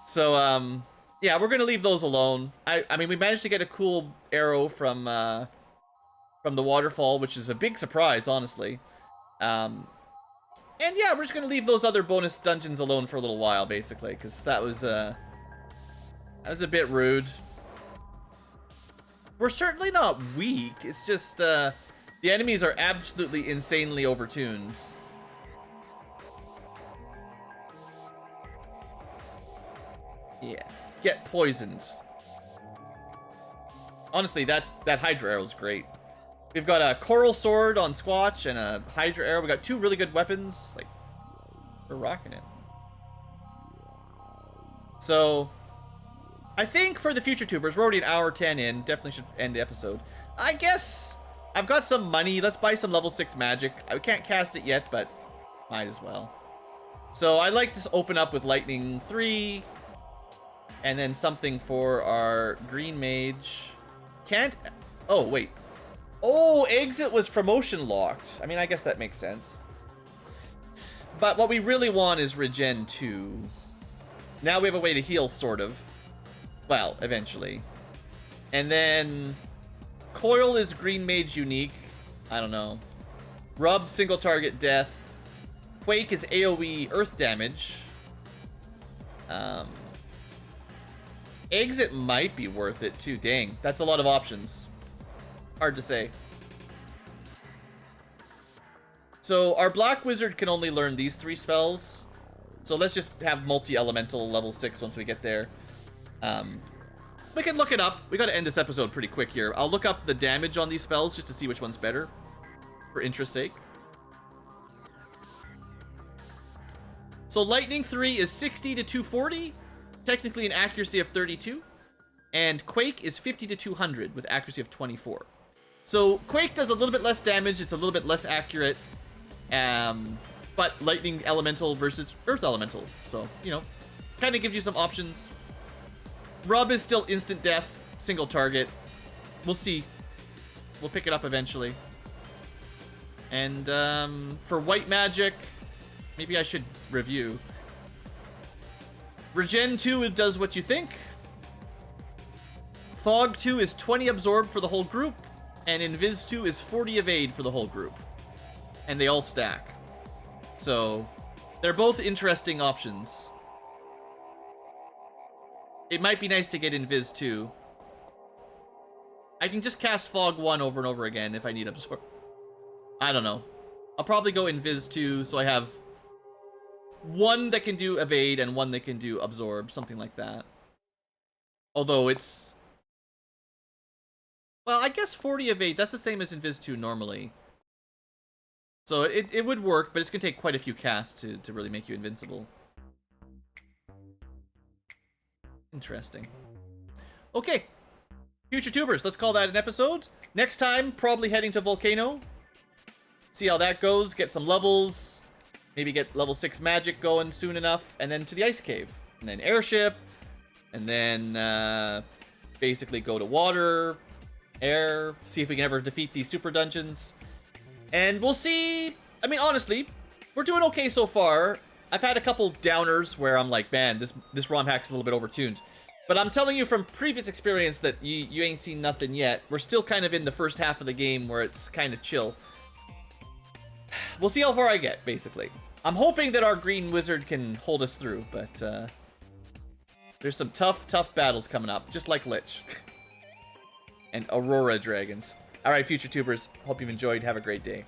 [SPEAKER 1] So, yeah, we're gonna leave those alone. I mean, we managed to get a cool arrow from the waterfall, which is a big surprise, honestly. And yeah, we're just gonna leave those other bonus dungeons alone for a little while, basically, because that was a bit rude. We're certainly not weak. It's just the enemies are absolutely insanely overtuned. Yeah. Get poisoned. Honestly, that Hydra arrow is great. We've got a Coral Sword on Squatch and a Hydra arrow. We got two really good weapons. Like, we're rocking it. So, I think for the future tubers, we're already an hour 10 in. Definitely should end the episode. I guess I've got some money. Let's buy some level 6 magic. I can't cast it yet, but might as well. So I like to open up with Lightning 3. And then something for our green mage. Can't... Oh, wait. Oh, exit was promotion locked. I mean, I guess that makes sense. But what we really want is regen 2. Now we have a way to heal, sort of. Well, eventually. And then... Coil is green mage unique. I don't know. Rub, single target death. Quake is AoE earth damage. Exit might be worth it too. Dang, that's a lot of options. Hard to say. So our Black Wizard can only learn these 3 spells. So let's just have multi-elemental level 6 once we get there. We can look it up. We gotta end this episode pretty quick here. I'll look up the damage on these spells just to see which one's better. For interest's sake. So Lightning 3 is 60 to 240. Technically an accuracy of 32. And Quake is 50 to 200 with accuracy of 24. So Quake does a little bit less damage. It's a little bit less accurate. But Lightning Elemental versus Earth Elemental. So, you know, kind of gives you some options. Rub is still instant death. Single target. We'll see. We'll pick it up eventually. And for White Magic, maybe I should review. Regen 2 does what you think. Fog 2 is 20 absorb for the whole group. And Invis 2 is 40 evade for the whole group. And they all stack. So, they're both interesting options. It might be nice to get Invis 2. I can just cast Fog 1 over and over again if I need absorb. I don't know. I'll probably go Invis 2 so I have one that can do evade and one that can do absorb, something like that. Although it's... Well, I guess 40 evade, that's the same as Invis 2 normally. So it would work, but it's going to take quite a few casts to really make you invincible. Interesting. Okay. Future tubers, let's call that an episode. Next time, probably heading to Volcano. See how that goes, get some levels. Maybe get level 6 magic going soon enough, and then to the ice cave. And then airship, and then basically go to water, air, see if we can ever defeat these super dungeons. And we'll see. I mean, honestly, we're doing okay so far. I've had a couple downers where I'm like, man, this Romhack's a little bit overtuned. But I'm telling you from previous experience that you ain't seen nothing yet. We're still kind of in the first half of the game where it's kind of chill. We'll see how far I get, basically. I'm hoping that our green wizard can hold us through, but there's some tough battles coming up, just like Lich. And Aurora dragons. Alright, future tubers, hope you've enjoyed. Have a great day.